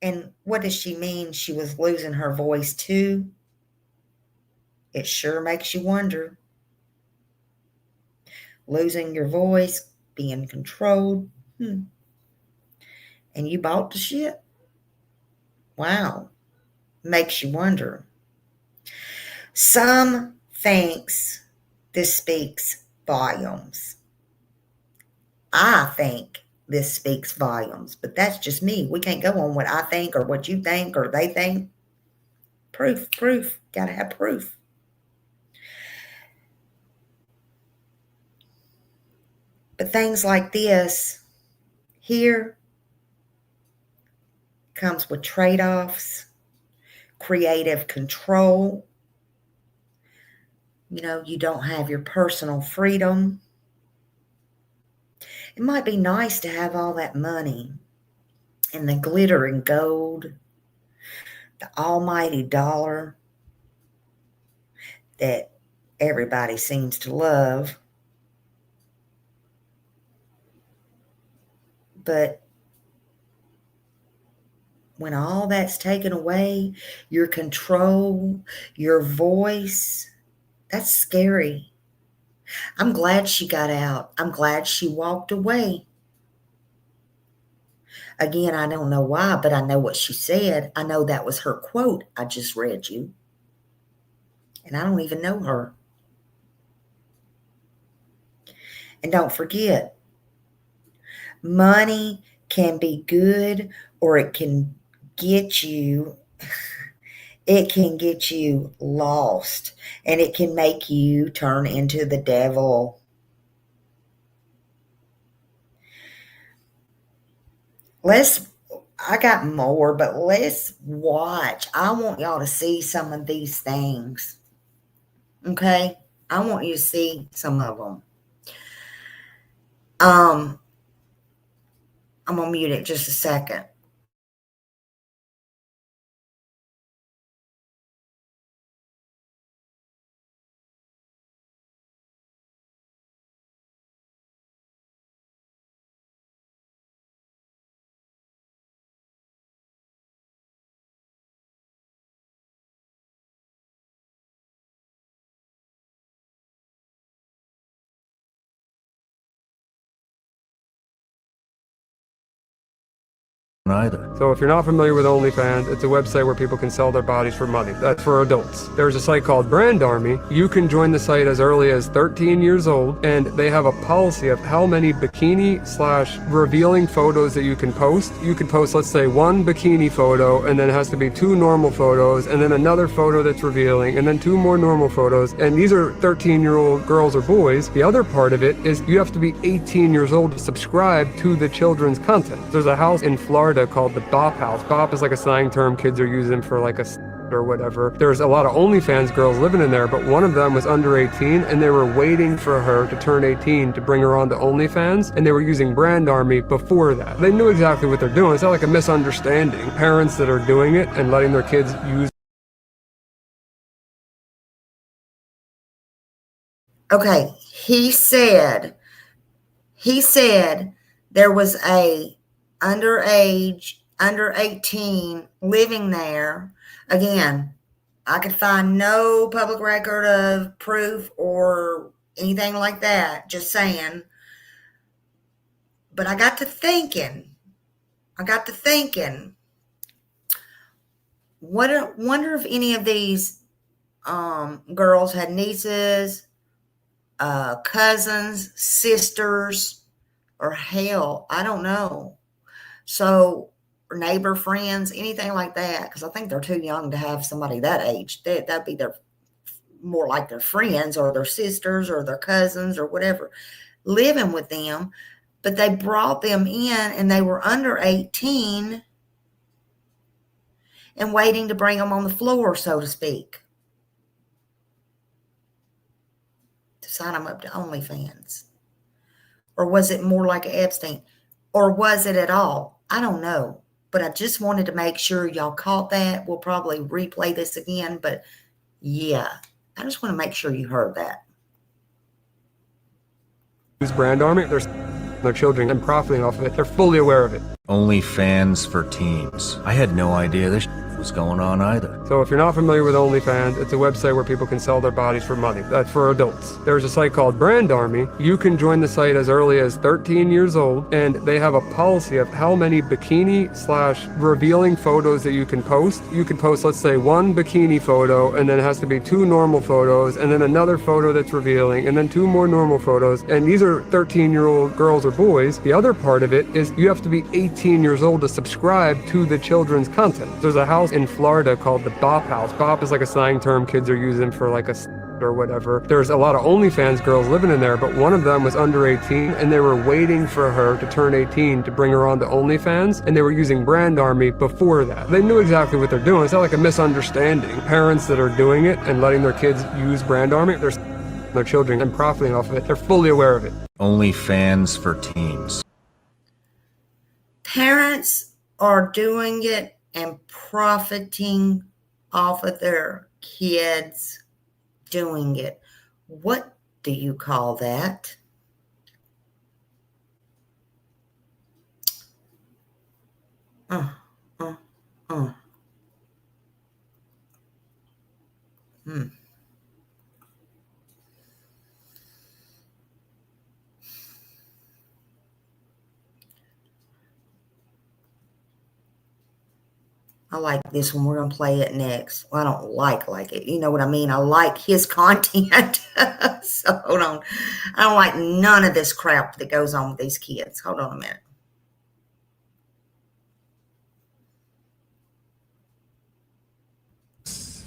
And what does she mean she was losing her voice too? It sure makes you wonder. Losing your voice, being controlled. And you bought the shit? Wow. Makes you wonder. Some thinks this speaks volumes. I think this speaks volumes. But that's just me. We can't go on what I think or what you think or they think. Proof. Got to have proof. But things like this here comes with trade-offs, creative control. You know, you don't have your personal freedom. It might be nice to have all that money and the glitter and gold, the almighty dollar that everybody seems to love. But when all that's taken away, your control, your voice, that's scary. I'm glad she got out. I'm glad she walked away. Again, I don't know why, but I know what she said. I know that was her quote I just read you. And I don't even know her. And don't forget, money can be good or it can get you lost, and it can make you turn into the devil. I got more, but let's watch. I want y'all to see some of these things. Okay? I want you to see some of them. I'm going to mute it just a second. Either. So if you're not familiar with OnlyFans, it's a website where people can sell their bodies for money. That's for adults. There's a site called Brand Army. You can join the site as early as 13 years old, and they have a policy of how many bikini/revealing photos that you can post. You can post, let's say, one bikini photo, and then it has to be 2 normal photos, and then another photo that's revealing, and then 2 more normal photos. And these are 13-year-old girls or boys. The other part of it is you have to be 18 years old to subscribe to the children's content. There's a house in Florida called the Bop House. Bop is like a slang term kids are using for like a or whatever. There's a lot of OnlyFans girls living in there, but one of them was under 18 and they were waiting for her to turn 18 to bring her on to OnlyFans, and they were using Brand Army before that. They knew exactly what they're doing. It's not like a misunderstanding. Parents that are doing it and letting their kids use. Okay, he said there was a underage, under 18 living there. Again, I could find no public record of proof or anything like that, just saying. But I got to thinking, wonder if any of these girls had nieces, cousins, sisters, or hell, I don't know. So, neighbor, friends, anything like that, because I think they're too young to have somebody that age. That'd be more like their friends or their sisters or their cousins or whatever, living with them. But they brought them in and they were under 18 and waiting to bring them on the floor, so to speak, to sign them up to OnlyFans. Or was it more like Epstein? Or was it at all? I don't know. But I just wanted to make sure y'all caught that. We'll probably replay this again. But yeah, I just want to make sure you heard that. Use Brand Army. Their children and profiting off of it. They're fully aware of it. OnlyFans for teens. I had no idea. This was going on either. So if you're not familiar with OnlyFans, it's a website where people can sell their bodies for money. That's for adults. There's a site called Brand Army. You can join the site as early as 13 years old, and they have a policy of how many bikini/revealing photos that you can post. You can post, let's say, one bikini photo, and then it has to be 2 normal photos, and then another photo that's revealing, and then 2 more normal photos. And these are 13-year-old girls or boys. The other part of it is you have to be 18 years old to subscribe to the children's content. There's a house in Florida called the Bop House. Bop is like a slang term kids are using for like a or whatever. There's a lot of OnlyFans girls living in there, but one of them was under 18 and they were waiting for her to turn 18 to bring her on to OnlyFans, and they were using Brand Army before that. They knew exactly what they're doing. It's not like a misunderstanding. Parents that are doing it and letting their kids use Brand Army, their children and profiting off of it, they're fully aware of it. OnlyFans for teens. Parents are doing it and profiting off of their kids doing it. What do you call that? I like this one. We're going to play it next. Well, I don't like it. You know what I mean? I like his content. So hold on. I don't like none of this crap that goes on with these kids. Hold on a minute.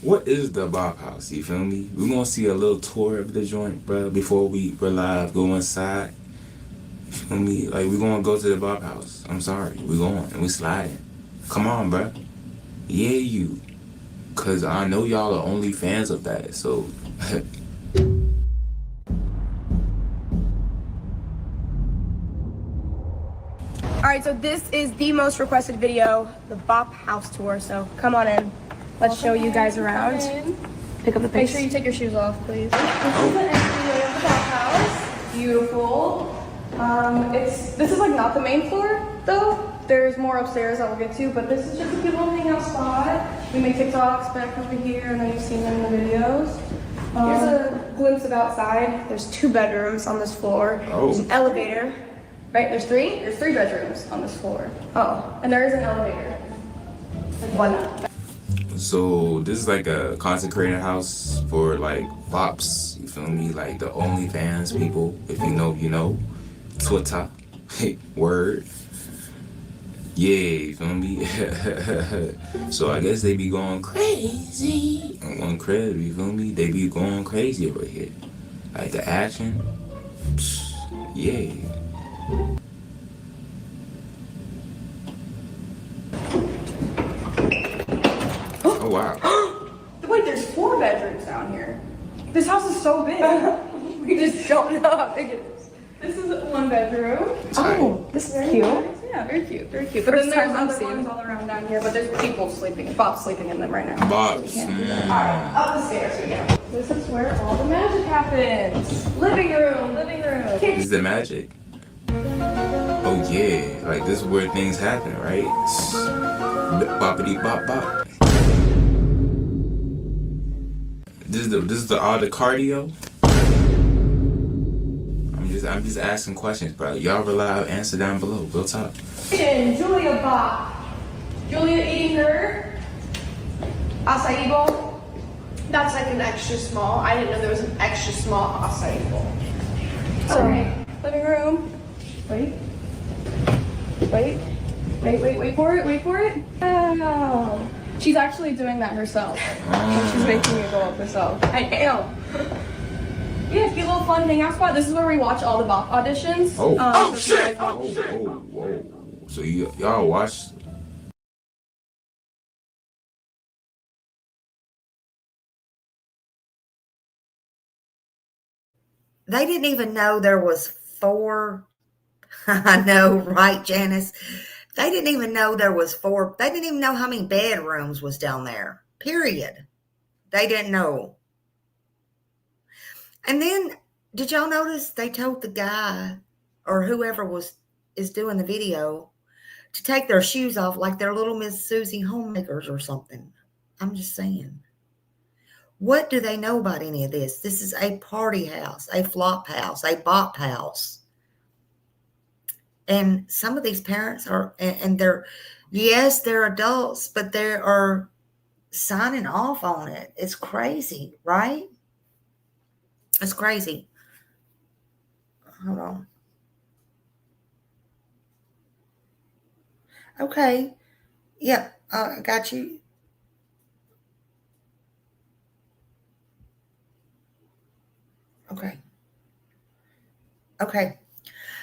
What is the Bop House? You feel me? We're gonna see a little tour of the joint, bro, before we're live, go inside. You feel me? Like, we're gonna go to the Bop House. I'm sorry. We're going and we sliding. Come on, bro. Yeah, you. Cause I know y'all are only fans of that, so Alright, so this is the most requested video, the Bop House tour, so come on in. Let's show you guys around. Pick up the Make pace. sure you take your shoes off, please. This is the entryway of the Bop House. Beautiful. This is like not the main floor though. There's more upstairs that we'll get to, but this is just a cute little hangout spot. We make TikToks back over here, and then you've seen them in the videos. Here's a glimpse of outside. There's 2 bedrooms on this floor. There's an elevator. Right, there's 3? There's 3 bedrooms on this floor. Oh, and there is an elevator. One. So this is like a consecrated house for like bops, you feel me? Like the OnlyFans people, if you know, you know. Twitter, word. Yeah, you feel me? So I guess they be going crazy. On crib, you feel me? They be going crazy over here. Like the action, yeah. Oh wow. Wait, there's 4 bedrooms down here. This house is so big. We just don't know how big it is. This is 1 bedroom. Oh, this is cute. Yeah, very cute, very cute. But then First there's time I'm other seeing ones all around down here, but there's people sleeping, Bob's sleeping in them right now. Bops. Alright, up the stairs we go. This is where all the magic happens. Living room, living room. Is the magic? Oh yeah, like this is where things happen, right? Boppity bop bop. This is the all the cardio. I'm just asking questions, bro. Y'all rely answer down below. Real talk. Julia Bop. Julia eating her acai bowl. That's like an extra small. I didn't know there was an extra small acai bowl. Alright, living room. Wait for it. Oh. She's actually doing that herself. She's making it go up herself. I am. Yeah, it's a little fun hangout spot. This is where we watch all the Bop auditions. Oh, so shit! Whoa. So y'all watch. They didn't even know there was 4. I know, right, Janice? They didn't even know there was 4. They didn't even know how many bedrooms was down there. Period. They didn't know. And then, did y'all notice they told the guy or whoever is doing the video to take their shoes off like they're little Miss Susie homemakers or something. I'm just saying. What do they know about any of this? This is a party house, a flop house, a bop house. And some of these parents are, and they're, yes, they're adults, but they are signing off on it. It's crazy, right? It's crazy. Hold on. Okay. Yep. I got you. Okay. Okay.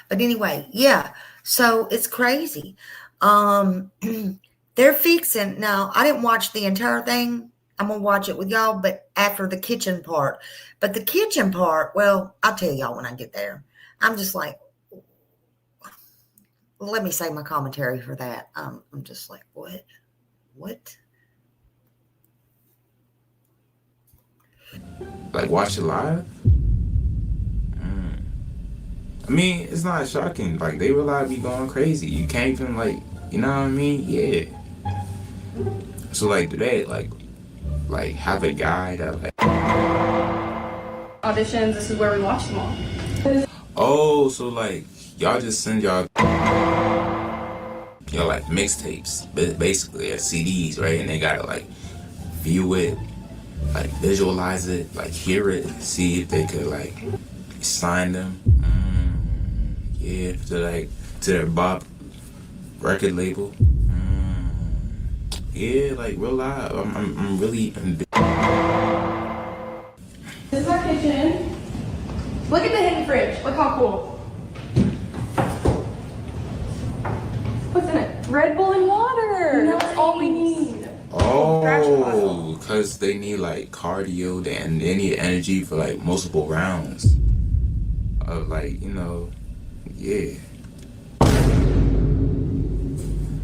But anyway, yeah. So it's crazy. They're fixing. Now, I didn't watch the entire thing. I'm going to watch it with y'all, but after the kitchen part. But the kitchen part, well, I'll tell y'all when I get there. I'm just like, let me say my commentary for that. I'm just like, what? What? Like, watch it live? I mean, it's not shocking. Like, they really be going crazy. You can't even, like, you know what I mean? Yeah. So, like, do they, like have a guy that, like... Auditions, this is where we watch them all. Oh, so, like, y'all just send y'all, like, mixtapes, basically, as CDs, right? And they gotta, like, view it, like, visualize it, like, hear it, see if they could, like, sign them. Yeah, to their Bob record label. Yeah, like, real live. I'm really... This is our kitchen. Look at the hidden fridge. Look how cool. What's in it? Red Bull and water. Nice. That's all we need. Oh, because they need, like, cardio and they need energy for, like, multiple rounds of, like, you know, yeah.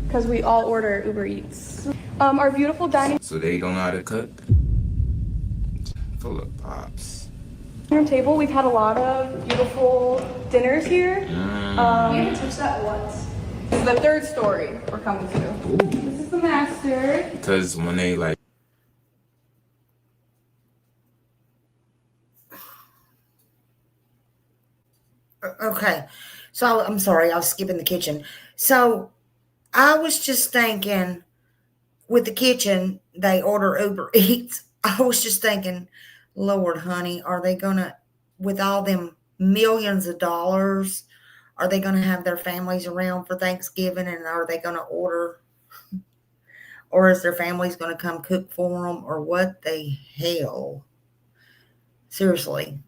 Because we all order Uber Eats. Our beautiful dining So they don't know how to cook? Full of pops. room table. We've had a lot of beautiful dinners here. You haven't touched that once. This is the third story we're coming to. Ooh. This is the master. Because when they, like... Okay. So I'm sorry, I was skipping the kitchen. So I was just thinking, with the kitchen, they order Uber Eats. I was just thinking, Lord, honey, are they going to, with all them millions of dollars, are they going to have their families around for Thanksgiving, and are they going to order, or is their families going to come cook for them, or what the hell? Seriously.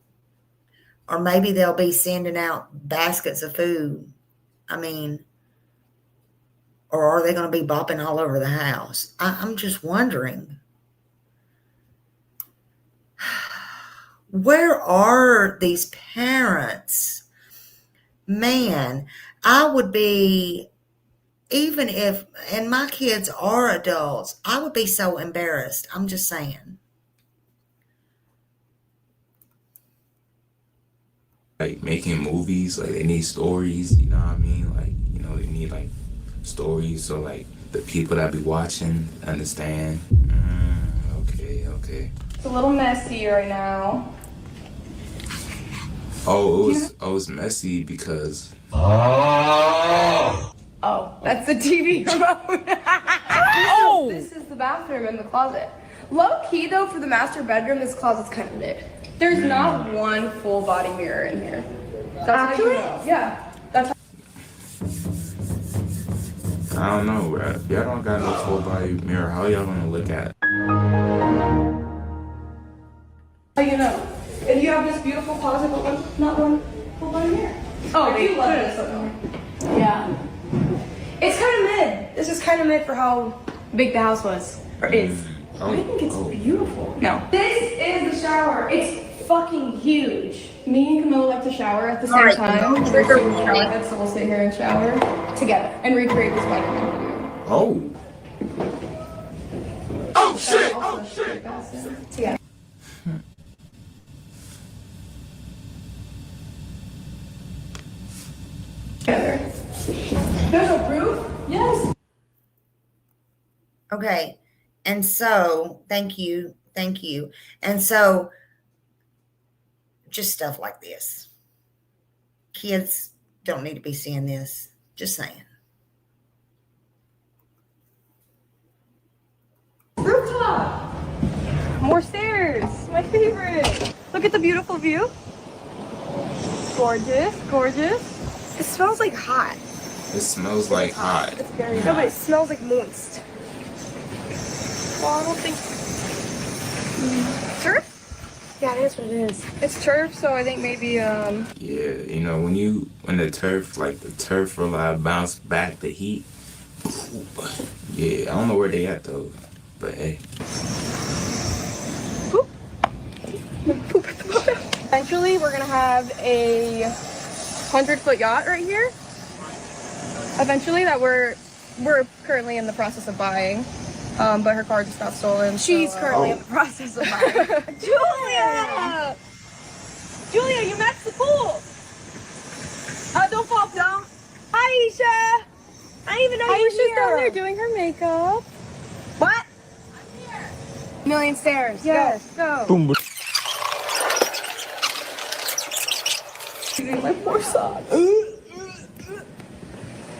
Or maybe they'll be sending out baskets of food. I mean, or are they going to be bopping all over the house? I'm just wondering. Where are these parents? Man, I would be, even if, and my kids are adults, I would be so embarrassed. I'm just saying. Like, making movies, like, they need stories, you know what I mean? Like, you know, they need, like, stories so, like, the people that be watching understand. Okay. It's a little messy right now. Oh, it was messy because... Oh, that's the TV remote. Oh! This is the bathroom and the closet. Low key though, for the master bedroom, this closet's kind of mid. There's not one full body mirror in here. That's actually, yeah. That's I don't know, bro. If y'all don't got no full body mirror, how y'all gonna look at it? how you know. If you have this beautiful closet, but not one full body mirror. Oh, you love this. Yeah. It's kind of mid. This is kind of mid for how big the house was, or is. I think it's beautiful. No. This is the shower. It's fucking huge. Me and Camilla like to shower at the same time. We're super private, so we'll sit here and shower together and recreate the Spider-Man video. Oh. Oh shit! Oh shit! Together. Together. There's a roof Yes. Okay. And so, thank you. And so, just stuff like this. Kids don't need to be seeing this. Just saying. Rooftop. More stairs. My favorite. Look at the beautiful view. Gorgeous, gorgeous. It smells like hot. It smells like hot. It's very hot. No, but it smells like moist. Well, I don't think turf. Yeah, it is what it is. It's turf, so I think maybe Yeah, you know, when the turf will bounce back the heat. Yeah, I don't know where they at though, but hey. Eventually, we're gonna have a 100-foot yacht right here. Eventually, that we're currently in the process of buying, but her car just got stolen. She's currently in the process of buying. Julia! Julia, you matched the pool. Don't fall down. Aisha! I didn't even know you were Aisha's down there here. doing her makeup. What? Million stairs. Yes, go. Boom. My poor sock.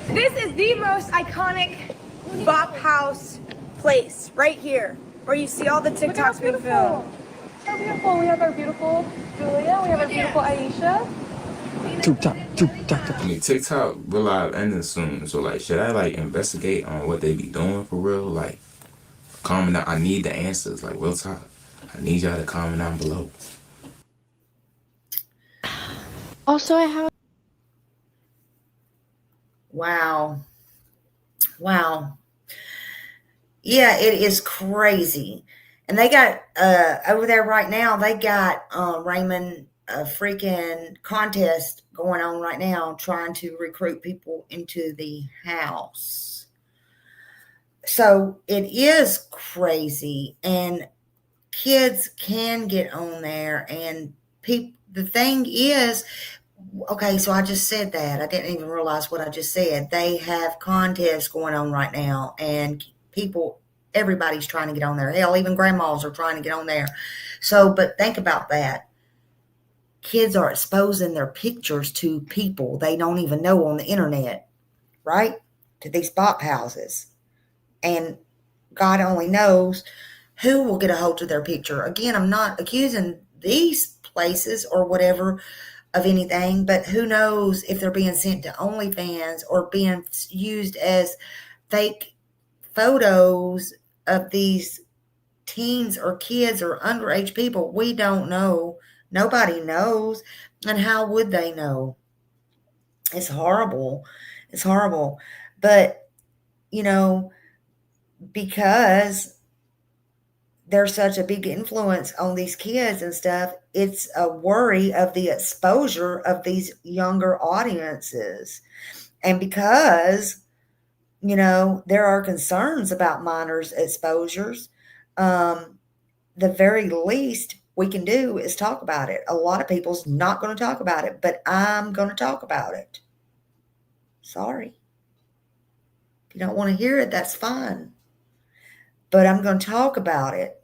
This is the most iconic Bop House place right here, where you see all the Look how TikToks being beautiful. filmed. How beautiful. We have our beautiful Julia. We have our beautiful Aisha. I mean, TikTok will live ending soon, so like, should I like investigate on what they be doing for real? Like, comment down. I need the answers. Like, real talk. I need y'all to comment down below. Also, I have. Wow. Yeah, it is crazy. And they got over there right now, they got Raymond a freaking contest going on right now trying to recruit people into the house. So it is crazy, and kids can get on there, and the thing is, okay, so I just said that. I didn't even realize what I just said. They have contests going on right now, and everybody's trying to get on there. Hell, even grandmas are trying to get on there. So, but think about that. Kids are exposing their pictures to people they don't even know on the internet, right? To these bop houses. And God only knows who will get a hold of their picture. Again, I'm not accusing these places or whatever of anything, but who knows if they're being sent to OnlyFans or being used as fake photos of these teens or kids or underage people. We don't know. Nobody knows. And how would they know? It's horrible. It's horrible. But, you know, because there's such a big influence on these kids and stuff, it's a worry of the exposure of these younger audiences. And because, you know, there are concerns about minors' exposures, the very least we can do is talk about it. A lot of people's not going to talk about it, but I'm going to talk about it. Sorry. If you don't want to hear it, that's fine. But I'm going to talk about it.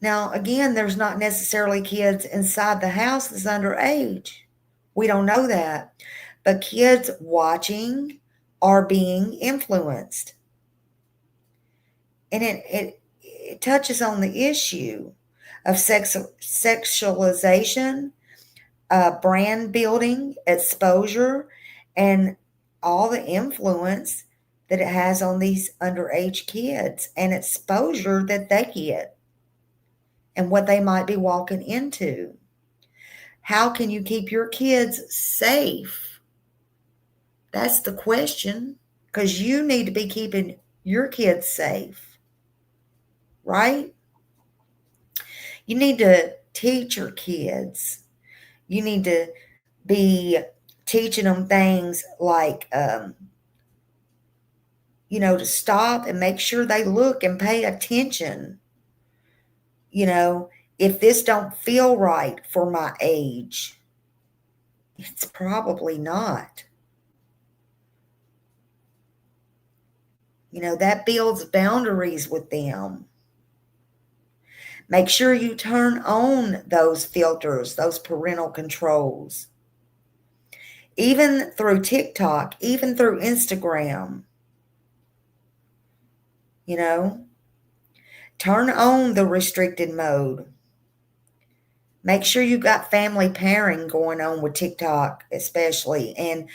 Now, again, there's not necessarily kids inside the house that's underage. We don't know that. But kids watching are being influenced. And it touches on the issue of sexualization, brand building, exposure, and all the influence that it has on these underage kids and exposure that they get and what they might be walking into. How can you keep your kids safe? That's the question, because you need to be keeping your kids safe. Right? You need to teach your kids. You need to be teaching them things like, you know, to stop and make sure they look and pay attention. You know, if this don't feel right for my age, it's probably not. That builds boundaries with them. Make sure you turn on those filters, those parental controls. Even through TikTok, even through Instagram. Turn on the restricted mode. Make sure you got family pairing going on with TikTok, especially. And,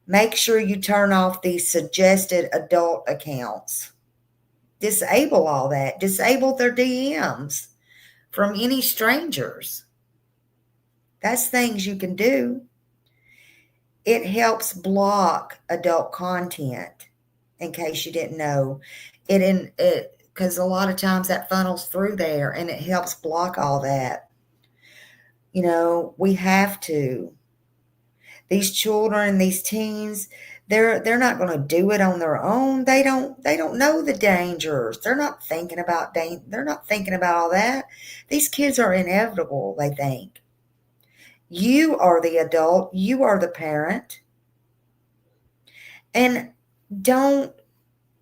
make sure you turn off the suggested adult accounts. Disable all that. Disable their DMs from any strangers. That's things you can do. It helps block adult content, in case you didn't know. Because a lot of times that funnels through there, and it helps block all that. We have to. These children, these teens, they're not going to do it on their own. They don't know the dangers. They're not thinking about all that. These kids are inevitable, they think. You are the adult, you are the parent. And don't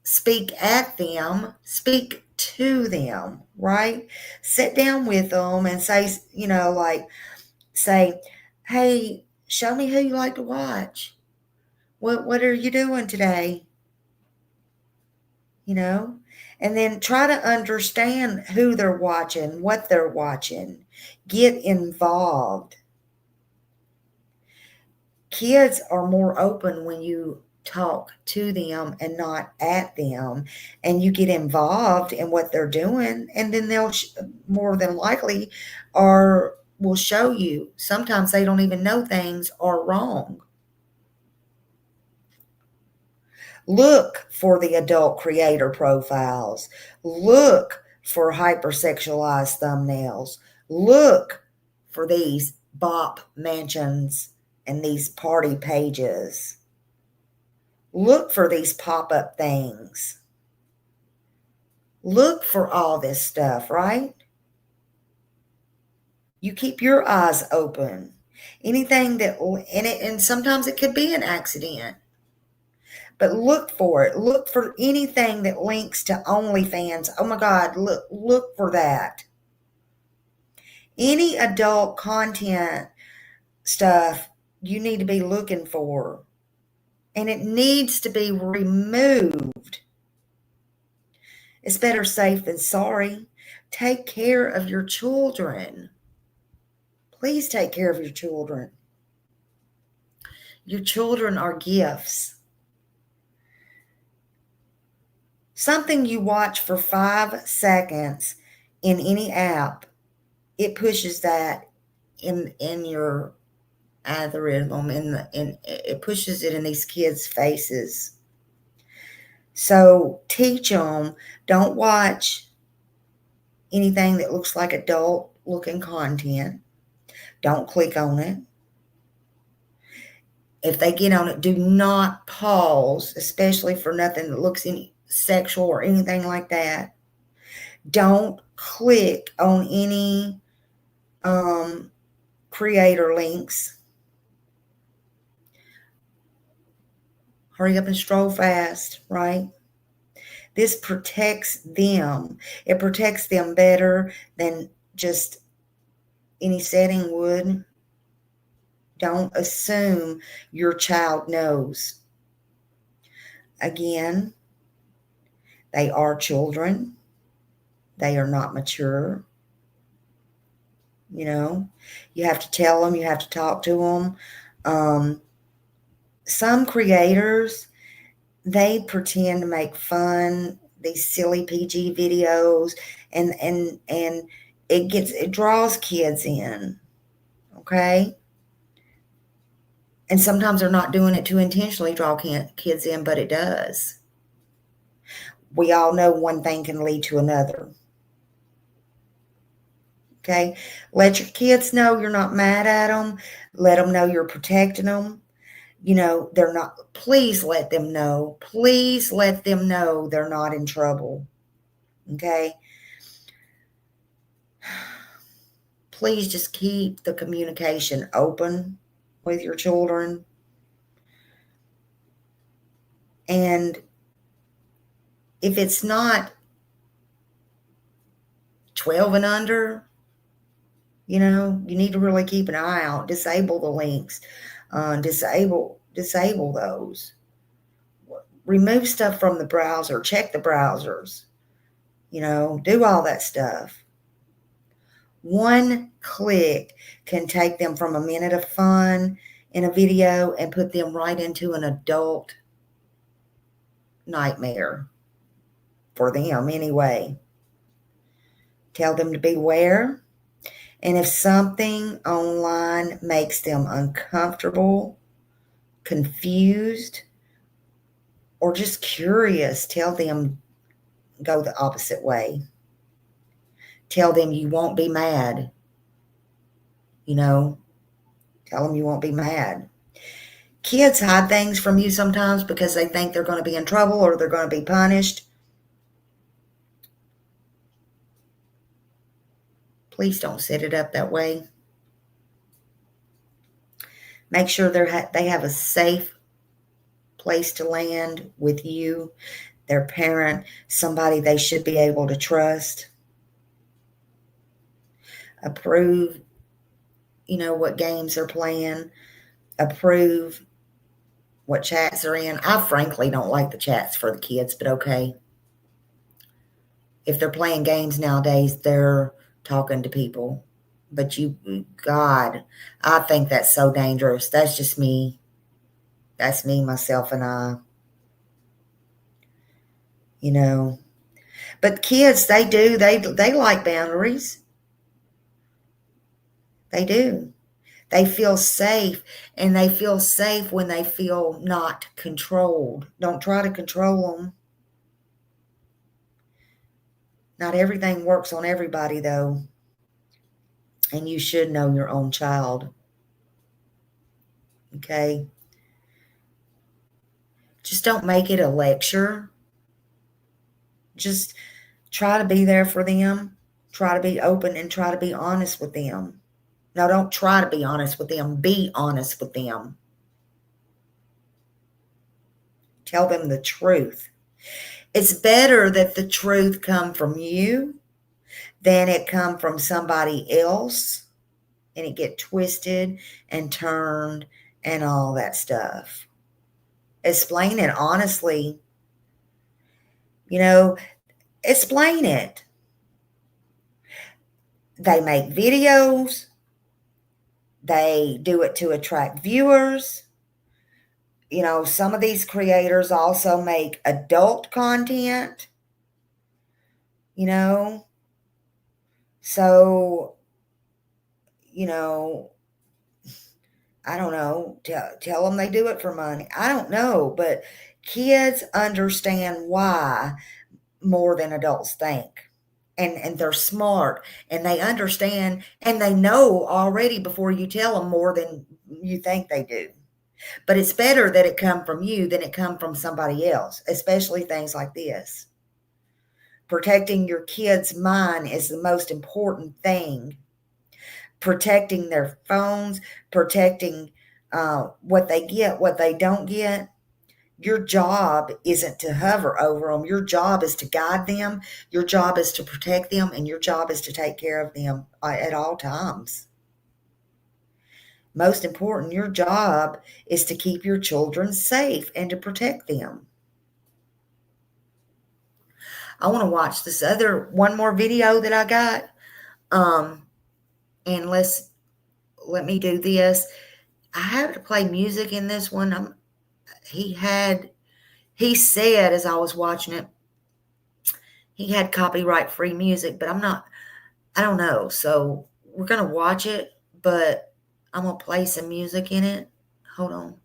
speak at them, speak to them, right? Sit down with them and say, hey, show me who you like to watch. What are you doing today? And then try to understand who they're watching, what they're watching. Get involved. Kids are more open when you talk to them and not at them, and you get involved in what they're doing, and then they'll more than likely will show you. Sometimes they don't even know things are wrong. Look for the adult creator profiles. Look for hypersexualized thumbnails. Look for these bop mansions and these party pages. Look for these pop-up things. Look for all this stuff, right? You keep your eyes open. Anything and sometimes it could be an accident. But look for it. Look for anything that links to OnlyFans. Oh my God, look for that. Any adult content stuff you need to be looking for. And it needs to be removed. It's better safe than sorry. Take care of your children. Please take care of your children. Your children are gifts. Something you watch for 5 seconds in any app, it pushes that in your algorithm, it pushes it in these kids' faces. So teach them, don't watch anything that looks like adult looking content. Don't click on it. If they get on it, do not pause, especially for nothing that looks any sexual or anything like that. Don't click on any creator links. Hurry up and stroll fast, right? This protects them. It protects them better than just any setting would. Don't assume your child knows. Again, they are children. They are not mature. You have to tell them, you have to talk to them. Some creators, they pretend to make fun, these silly PG videos, and it draws kids in. Okay? And sometimes they're not doing it to intentionally draw kids in, but it does. We all know one thing can lead to another. Okay? Let your kids know you're not mad at them. Let them know you're protecting them. They're not, please let them know. Please let them know they're not in trouble. Okay? Please just keep the communication open with your children. And if it's not 12 and under, you need to really keep an eye out. Disable the links. Disable those. Remove stuff from the browser. Check the browsers. Do all that stuff. One click can take them from a minute of fun in a video and put them right into an adult nightmare for them anyway. Tell them to beware. And if something online makes them uncomfortable, confused, or just curious, tell them go the opposite way. Tell them you won't be mad. Tell them you won't be mad. Kids hide things from you sometimes because they think they're going to be in trouble or they're going to be punished. Please don't set it up that way. Make sure they have a safe place to land with you, their parent, somebody they should be able to trust. Approve, what games they're playing. Approve what chats they're in. I frankly don't like the chats for the kids, but okay. If they're playing games nowadays, they're talking to people. But God, I think that's so dangerous. That's just me. That's me, myself, and I. But kids, they like boundaries. They do. They feel safe, and they feel safe when they feel not controlled. Don't try to control them. Not everything works on everybody, though. And you should know your own child. Okay? Just don't make it a lecture. Just try to be there for them. Try to be open and try to be honest with them. No, don't try to be honest with them. Be honest with them. Tell them the truth. It's better that the truth come from you than it come from somebody else and it get twisted and turned and all that stuff. Explain it honestly. Explain it. They make videos. They do it to attract viewers. Some of these creators also make adult content. So, I don't know. Tell them they do it for money. I don't know, but kids understand why more than adults think. And they're smart, and they understand, and they know already before you tell them more than you think they do. But it's better that it come from you than it come from somebody else, especially things like this. Protecting your kids' mind is the most important thing. Protecting their phones, protecting what they get, what they don't get. Your job isn't to hover over them. Your job is to guide them. Your job is to protect them, and your job is to take care of them at all times. Most important, your job is to keep your children safe and to protect them. I want to watch this one more video that I got. And let me do this. I have to play music in this one. He said as I was watching it, he had copyright free music, but I don't know. So we're going to watch it, but I'm going to play some music in it. Hold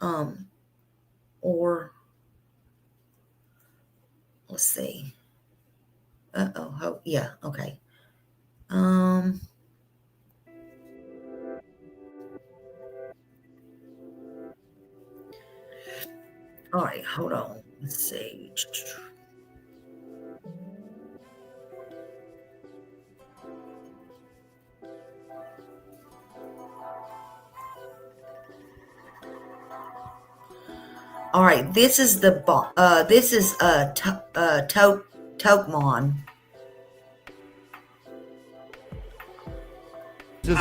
on. Or let's see. Oh, yeah. Okay. All right, hold on. Let's see. All right, this is Tokemon.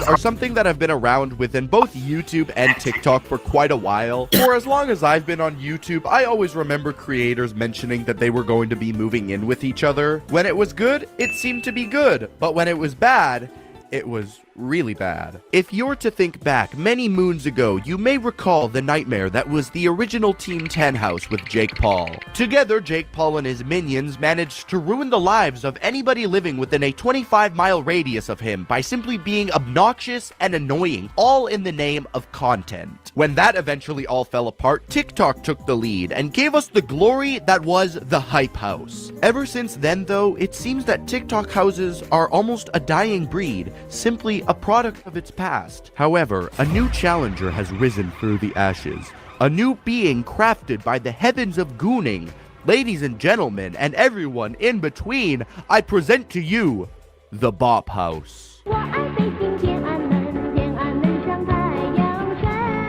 Are something that have been around within both YouTube and TikTok for quite a while. For as long as I've been on YouTube, I always remember creators mentioning that they were going to be moving in with each other. When it was good, it seemed to be good, but when it was bad, it was really bad. If you're to think back many moons ago, you may recall the nightmare that was the original Team 10 house with Jake Paul. Together, Jake Paul and his minions managed to ruin the lives of anybody living within a 25-mile radius of him by simply being obnoxious and annoying, all in the name of content. When that eventually all fell apart, TikTok took the lead and gave us the glory that was the Hype House. Ever since then, though, it seems that TikTok houses are almost a dying breed, simply a product of its past. However, a new challenger has risen through the ashes. A new being crafted by the heavens of gooning. Ladies and gentlemen, and everyone in between, I present to you, the Bop House.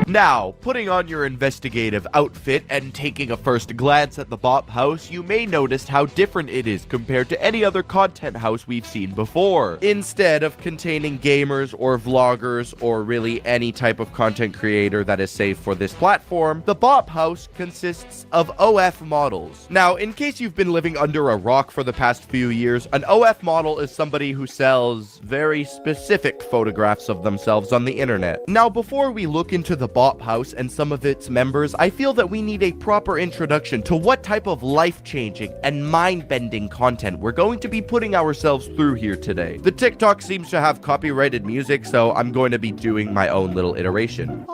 Now, putting on your investigative outfit and taking a first glance at the Bop House, you may notice how different it is compared to any other content house we've seen before. Instead of containing gamers or vloggers or really any type of content creator that is safe for this platform, the Bop House consists of OF models. Now, in case you've been living under a rock for the past few years, an OF model is somebody who sells very specific photographs of themselves on the internet. Now, before we look into the Bop House and some of its members, I feel that we need a proper introduction to what type of life-changing and mind-bending content we're going to be putting ourselves through here today. The TikTok seems to have copyrighted music, so I'm going to be doing my own little iteration.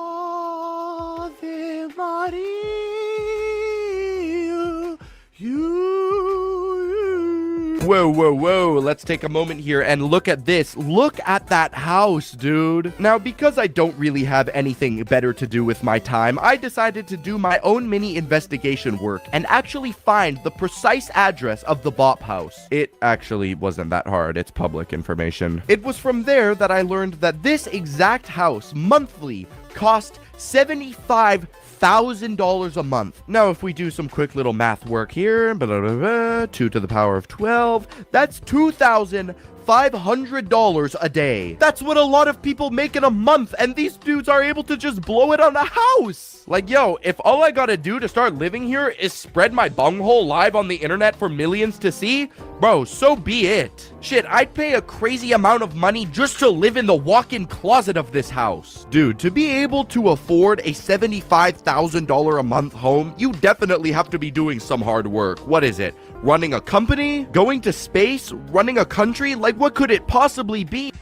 Whoa, whoa, whoa, let's take a moment here and look at this. Look at that house, dude. Now, because I don't really have anything better to do with my time, I decided to do my own mini investigation work and actually find the precise address of the Bop House. It actually wasn't that hard. It's public information. It was from there that I learned that this exact house monthly cost $75,000 a month. Now, if we do some quick little math work here, 2 to the power of 12, that's $2,500 a day. That's what a lot of people make in a month, and these dudes are able to just blow it on a house. Like, yo, if all I gotta do to start living here is spread my bunghole live on the internet for millions to see, bro, so be it. Shit, I'd pay a crazy amount of money just to live in the walk-in closet of this house. Dude, to be able to afford a $75,000 a month home, you definitely have to be doing some hard work. What is it? Running a company? Going to space? Running a country? Like, what could it possibly be?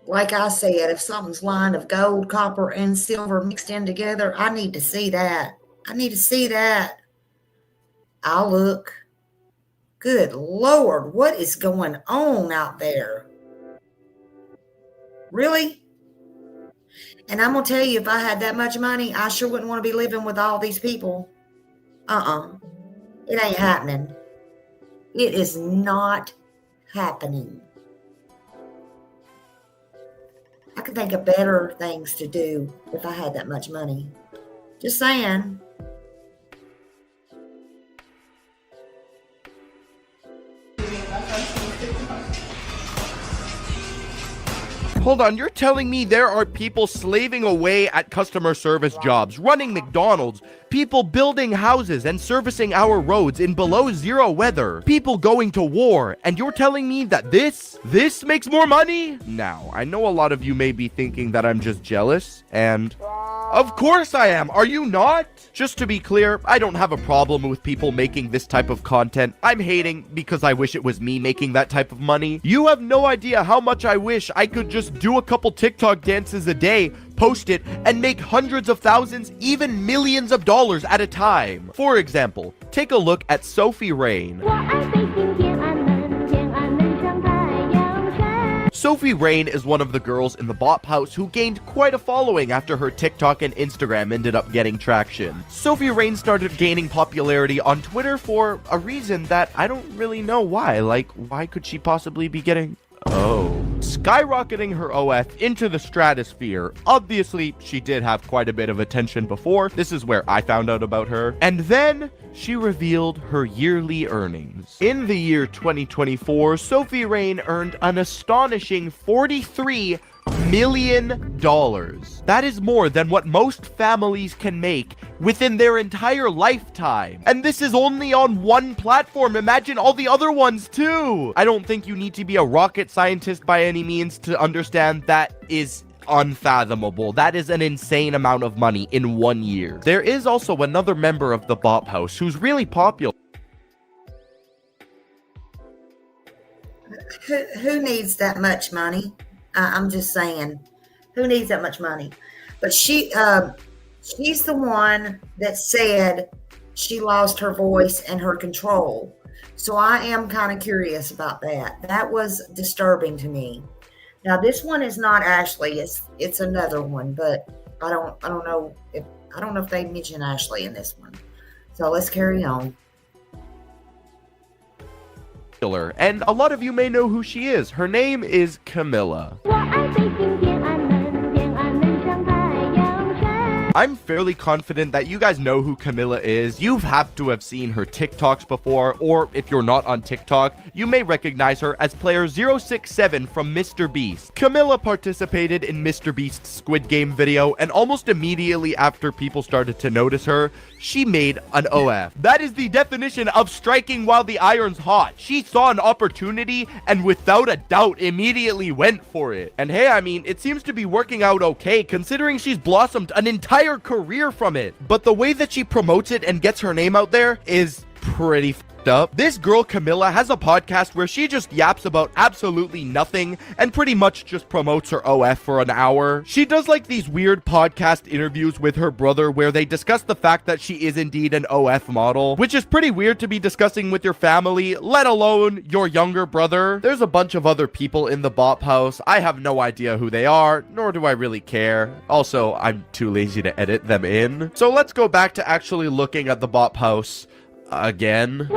Like I said, if something's lined of gold, copper, and silver mixed in together, I need to see that. I need to see that. I'll look. Good Lord, what is going on out there? Really? And I'm going to tell you, if I had that much money, I sure wouldn't want to be living with all these people. It ain't happening. It is not happening. I could think of better things to do if I had that much money. Just saying. Hold on, you're telling me there are people slaving away at customer service jobs, running McDonald's, people building houses and servicing our roads in below zero weather, people going to war, and you're telling me that this makes more money? Now, I know a lot of you may be thinking that I'm just jealous, and of course I am. Are you not? Just to be clear, I don't have a problem with people making this type of content. I'm hating because I wish it was me making that type of money. You have no idea how much I wish I could just do a couple TikTok dances a day, post it, and make hundreds of thousands, even millions of dollars at a time. For example, take a look at Sophie Rain. Sophie Rain is one of the girls in the Bop House who gained quite a following after her TikTok and Instagram ended up getting traction. Sophie Rain started gaining popularity on Twitter for a reason that I don't really know why. Like, why could she possibly be getting... Oh, skyrocketing her OF into the stratosphere. Obviously, she did have quite a bit of attention before. This is where I found out about her. And then she revealed her yearly earnings. In the year 2024, Sophie Rain earned an astonishing $43 million. That is more than what most families can make within their entire lifetime. And this is only on one platform. Imagine all the other ones too. I don't think you need to be a rocket scientist by any means to understand that is unfathomable. That is an insane amount of money in 1 year. There is also another member of the Bop House who's really popular. Who needs that much money? I'm just saying, who needs that much money? But she's the one that said she lost her voice and her control. So I am kind of curious about that. That was disturbing to me. Now this one is not Ashley. It's another one, but I don't know if they mention Ashley in this one. So let's carry on. And a lot of you may know who she is. Her name is Camilla. I'm fairly confident that you guys know who Camilla is. You have to have seen her TikToks before, or if you're not on TikTok, you may recognize her as player 067 from Mr. Beast. Camilla participated in Mr. Beast's Squid Game video, and almost immediately after people started to notice her, she made an OF. That is the definition of striking while the iron's hot. She saw an opportunity and without a doubt immediately went for it. And hey, I mean, it seems to be working out okay considering she's blossomed an entire career from it. But the way that she promotes it and gets her name out there is pretty up. This girl Camilla has a podcast where she just yaps about absolutely nothing and pretty much just promotes her OF for an hour. She does like these weird podcast interviews with her brother where they discuss the fact that she is indeed an OF model, which is pretty weird to be discussing with your family, let alone your younger brother. There's a bunch of other people in the Bop House. I have no idea who they are, nor do I really care. Also, I'm too lazy to edit them in. So let's go back to actually looking at the Bop House again.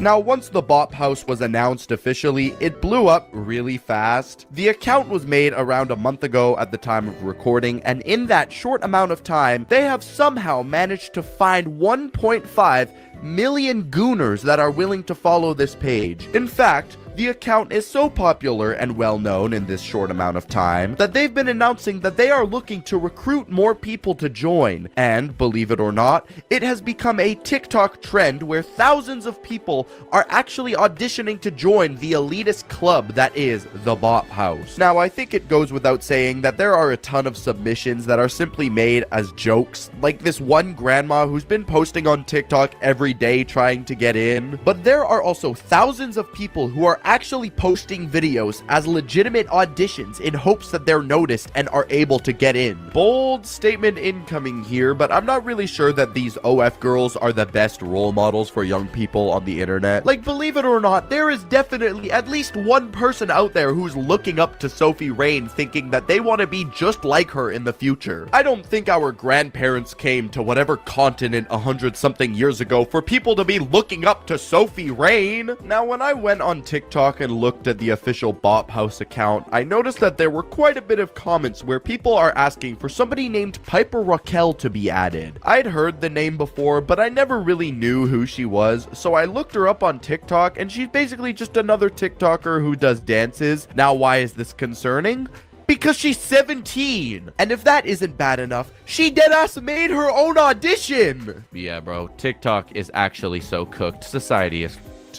Now, once the Bop House was announced officially, it blew up really fast. The account was made around a month ago at the time of recording, and in that short amount of time, they have somehow managed to find 1.5 million gooners that are willing to follow this page. In fact, the account is so popular and well known in this short amount of time that they've been announcing that they are looking to recruit more people to join. And believe it or not, it has become a TikTok trend where thousands of people are actually auditioning to join the elitist club that is the Bop House. Now, I think it goes without saying that there are a ton of submissions that are simply made as jokes, like this one grandma who's been posting on TikTok every day trying to get in. But there are also thousands of people who are actually posting videos as legitimate auditions in hopes that they're noticed and are able to get in. Bold statement incoming here, but I'm not really sure that these OF girls are the best role models for young people on the internet. Like, believe it or not, there is definitely at least one person out there who's looking up to Sophie Rain thinking that they want to be just like her in the future. I don't think our grandparents came to whatever continent 100-something years ago for people to be looking up to Sophie Rain. Now, when I went on TikTok and looked at the official Bop House account, I noticed that there were quite a bit of comments where people are asking for somebody named Piper Raquel to be added. I'd heard the name before, but I never really knew who she was, so I looked her up on TikTok, and she's basically just another TikToker who does dances. Now, why is this concerning? Because she's 17. And if that isn't bad enough, she deadass made her own audition. Yeah, bro, TikTok is actually so cooked. Society is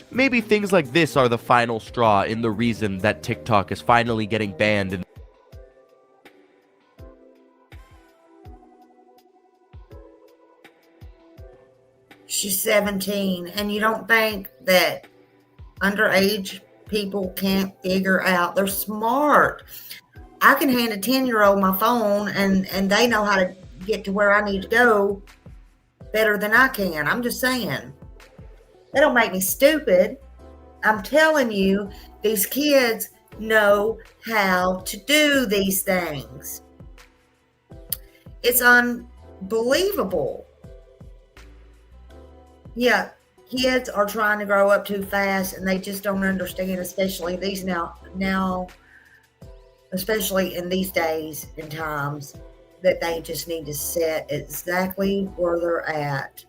maybe things like this are the final straw in the reason that TikTok is finally getting banned. She's 17, and you don't think that underage people can't figure out? They're smart. I can hand a 10-year-old my phone, and they know how to get to where I need to go better than I can. I'm just saying. They don't make me stupid. I'm telling you, these kids know how to do these things. It's unbelievable. Yeah, kids are trying to grow up too fast, and they just don't understand, especially these now, especially in these days and times, that they just need to set exactly where they're at.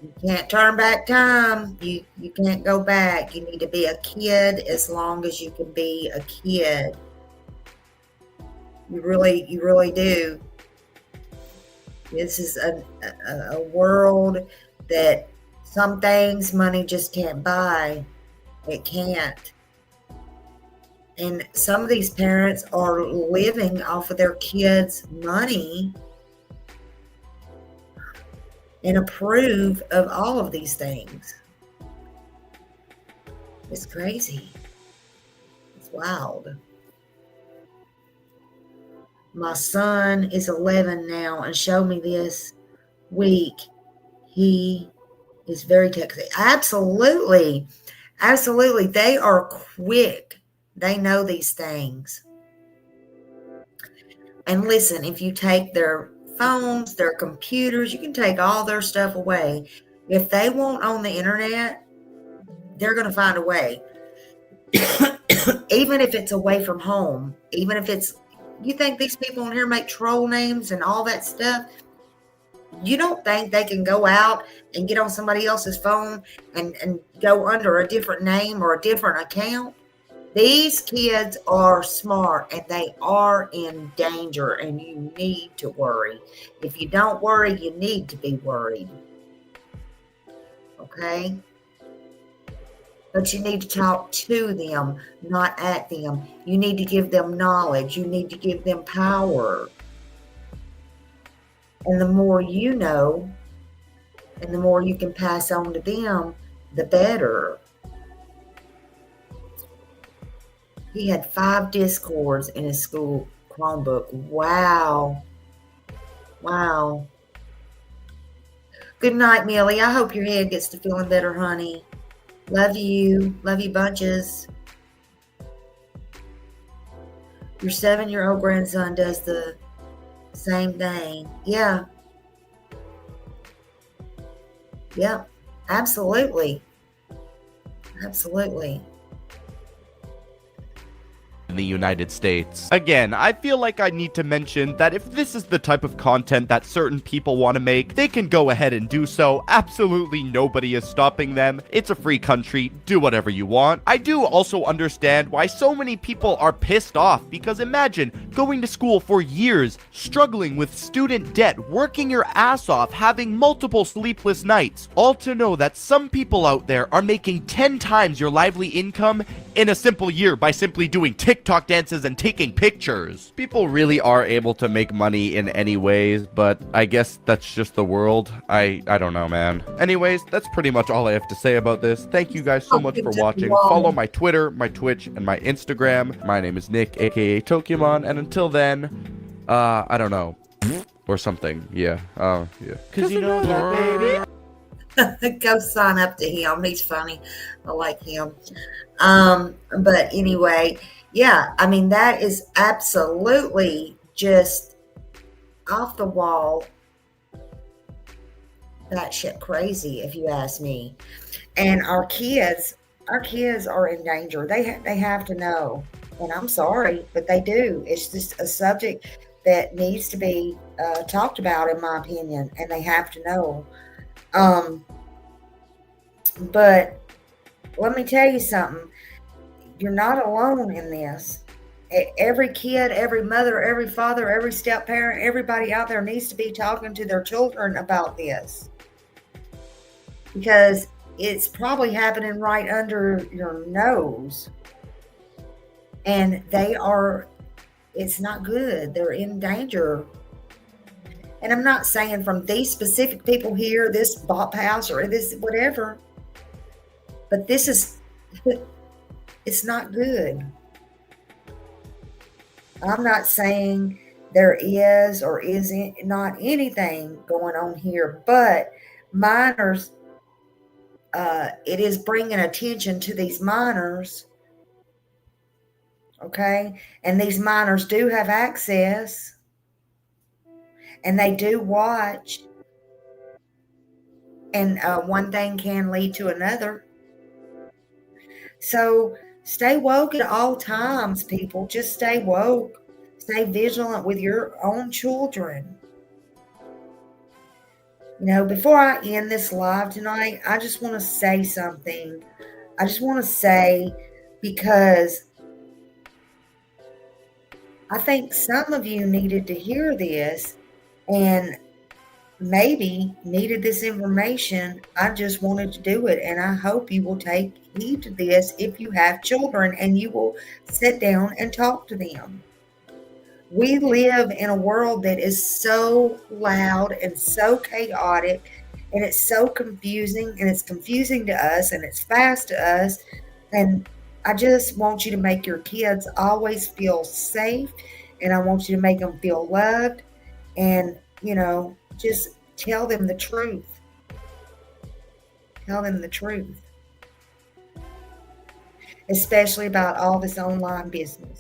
You can't turn back time. You can't go back. You need to be a kid as long as you can be a kid. You really do. This is a world that some things money just can't buy. It can't. And some of these parents are living off of their kids' money and approve of all of these things. It's crazy. It's wild. My son is 11 now and showed me this week. He is very tech. Absolutely. Absolutely. They are quick. They know these things. And listen, if you take their phones, their computers, you can take all their stuff away. If they won't own the internet, they're going to find a way. Even if it's away from home, even if it's, you think these people in here make troll names and all that stuff? You don't think they can go out and get on somebody else's phone and go under a different name or a different account? These kids are smart, and they are in danger, and you need to worry. If you don't worry, you need to be worried. Okay? But you need to talk to them, not at them. You need to give them knowledge. You need to give them power. And the more you know, and the more you can pass on to them, the better. He had 5 Discords in his school Chromebook. Wow. Wow. Good night, Millie. I hope your head gets to feeling better, honey. Love you. Love you bunches. Your 7-year-old grandson does the same thing. Yeah. Yep. Absolutely. Absolutely. In the United States. Again, I feel like I need to mention that if this is the type of content that certain people want to make, they can go ahead and do so. Absolutely nobody is stopping them. It's a free country. Do whatever you want. I do also understand why so many people are pissed off, because imagine going to school for years, struggling with student debt, working your ass off, having multiple sleepless nights, all to know that some people out there are making 10 times your lively income in a simple year by simply doing TikTok dances and taking pictures. People really are able to make money in any ways, but I guess that's just the world. I don't know, man. Anyways, that's pretty much all I have to say about this. Thank you guys so much for watching. Follow my Twitter, my Twitch, and my Instagram. My name is Nick, aka Tokimon, and until then, I don't know. Or something. Yeah. Yeah. Cause you know that, baby. Go sign up to him. He's funny. I like him. But anyway, yeah, I mean, that is absolutely just off the wall, batshit crazy, if you ask me. And our kids are in danger. They have to know. And I'm sorry, but they do. It's just a subject that needs to be talked about, in my opinion, and they have to know. But let me tell you something. You're not alone in this. Every kid, every mother, every father, every step parent, everybody out there needs to be talking to their children about this, because it's probably happening right under your nose, and it's not good. They're in danger. And I'm not saying from these specific people here, this Bop House or this whatever, but this is, it's not good. I'm not saying there is or isn't not anything going on here, but minors, it is bringing attention to these minors, okay? And these minors do have access, and they do watch. And one thing can lead to another. So stay woke at all times, people. Just stay woke. Stay vigilant with your own children. You know, before I end this live tonight, I just want to say something. I just want to say, because I think some of you needed to hear this and maybe needed this information. I just wanted to do it, and I hope you will take heed to this if you have children and you will sit down and talk to them. We live in a world that is so loud and so chaotic, and it's so confusing, and it's confusing to us, and it's fast to us. And I just want you to make your kids always feel safe, and I want you to make them feel loved, and, you know, just tell them the truth. Tell them the truth. Especially about all this online business.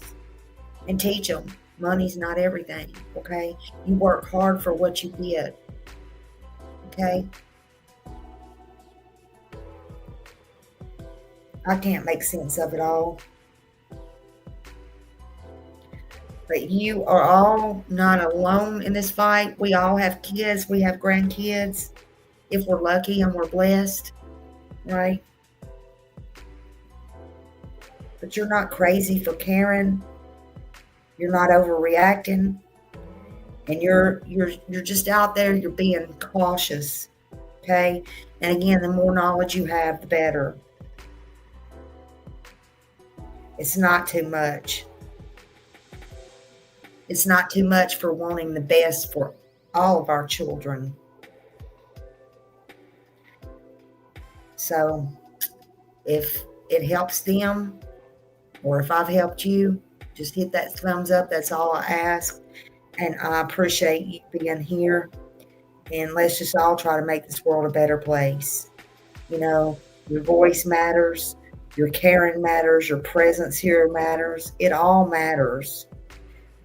And teach them money's not everything, okay? You work hard for what you get, okay? I can't make sense of it all. But you are all not alone in this fight. We all have kids. We have grandkids. If we're lucky and we're blessed, right? But you're not crazy for caring. You're not overreacting. And you're just out there. You're being cautious, okay? And again, the more knowledge you have, the better. It's not too much. It's not too much for wanting the best for all of our children. So if it helps them, or if I've helped you, just hit that thumbs up. That's all I ask. And I appreciate you being here. And let's just all try to make this world a better place. You know, your voice matters. Your caring matters. Your presence here matters. It all matters.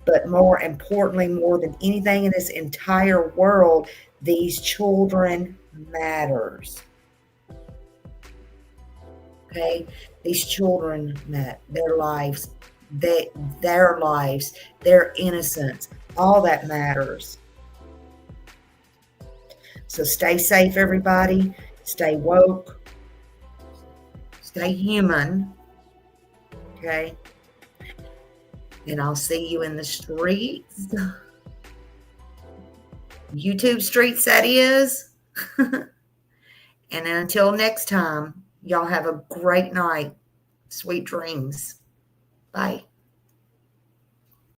But more importantly, more than anything in this entire world, these children matters. Okay? These children, their lives, their innocence, all that matters. So stay safe, everybody. Stay woke. Stay human. Okay? And I'll see you in the streets. YouTube streets, that is. And until next time, y'all have a great night. Sweet dreams. Bye.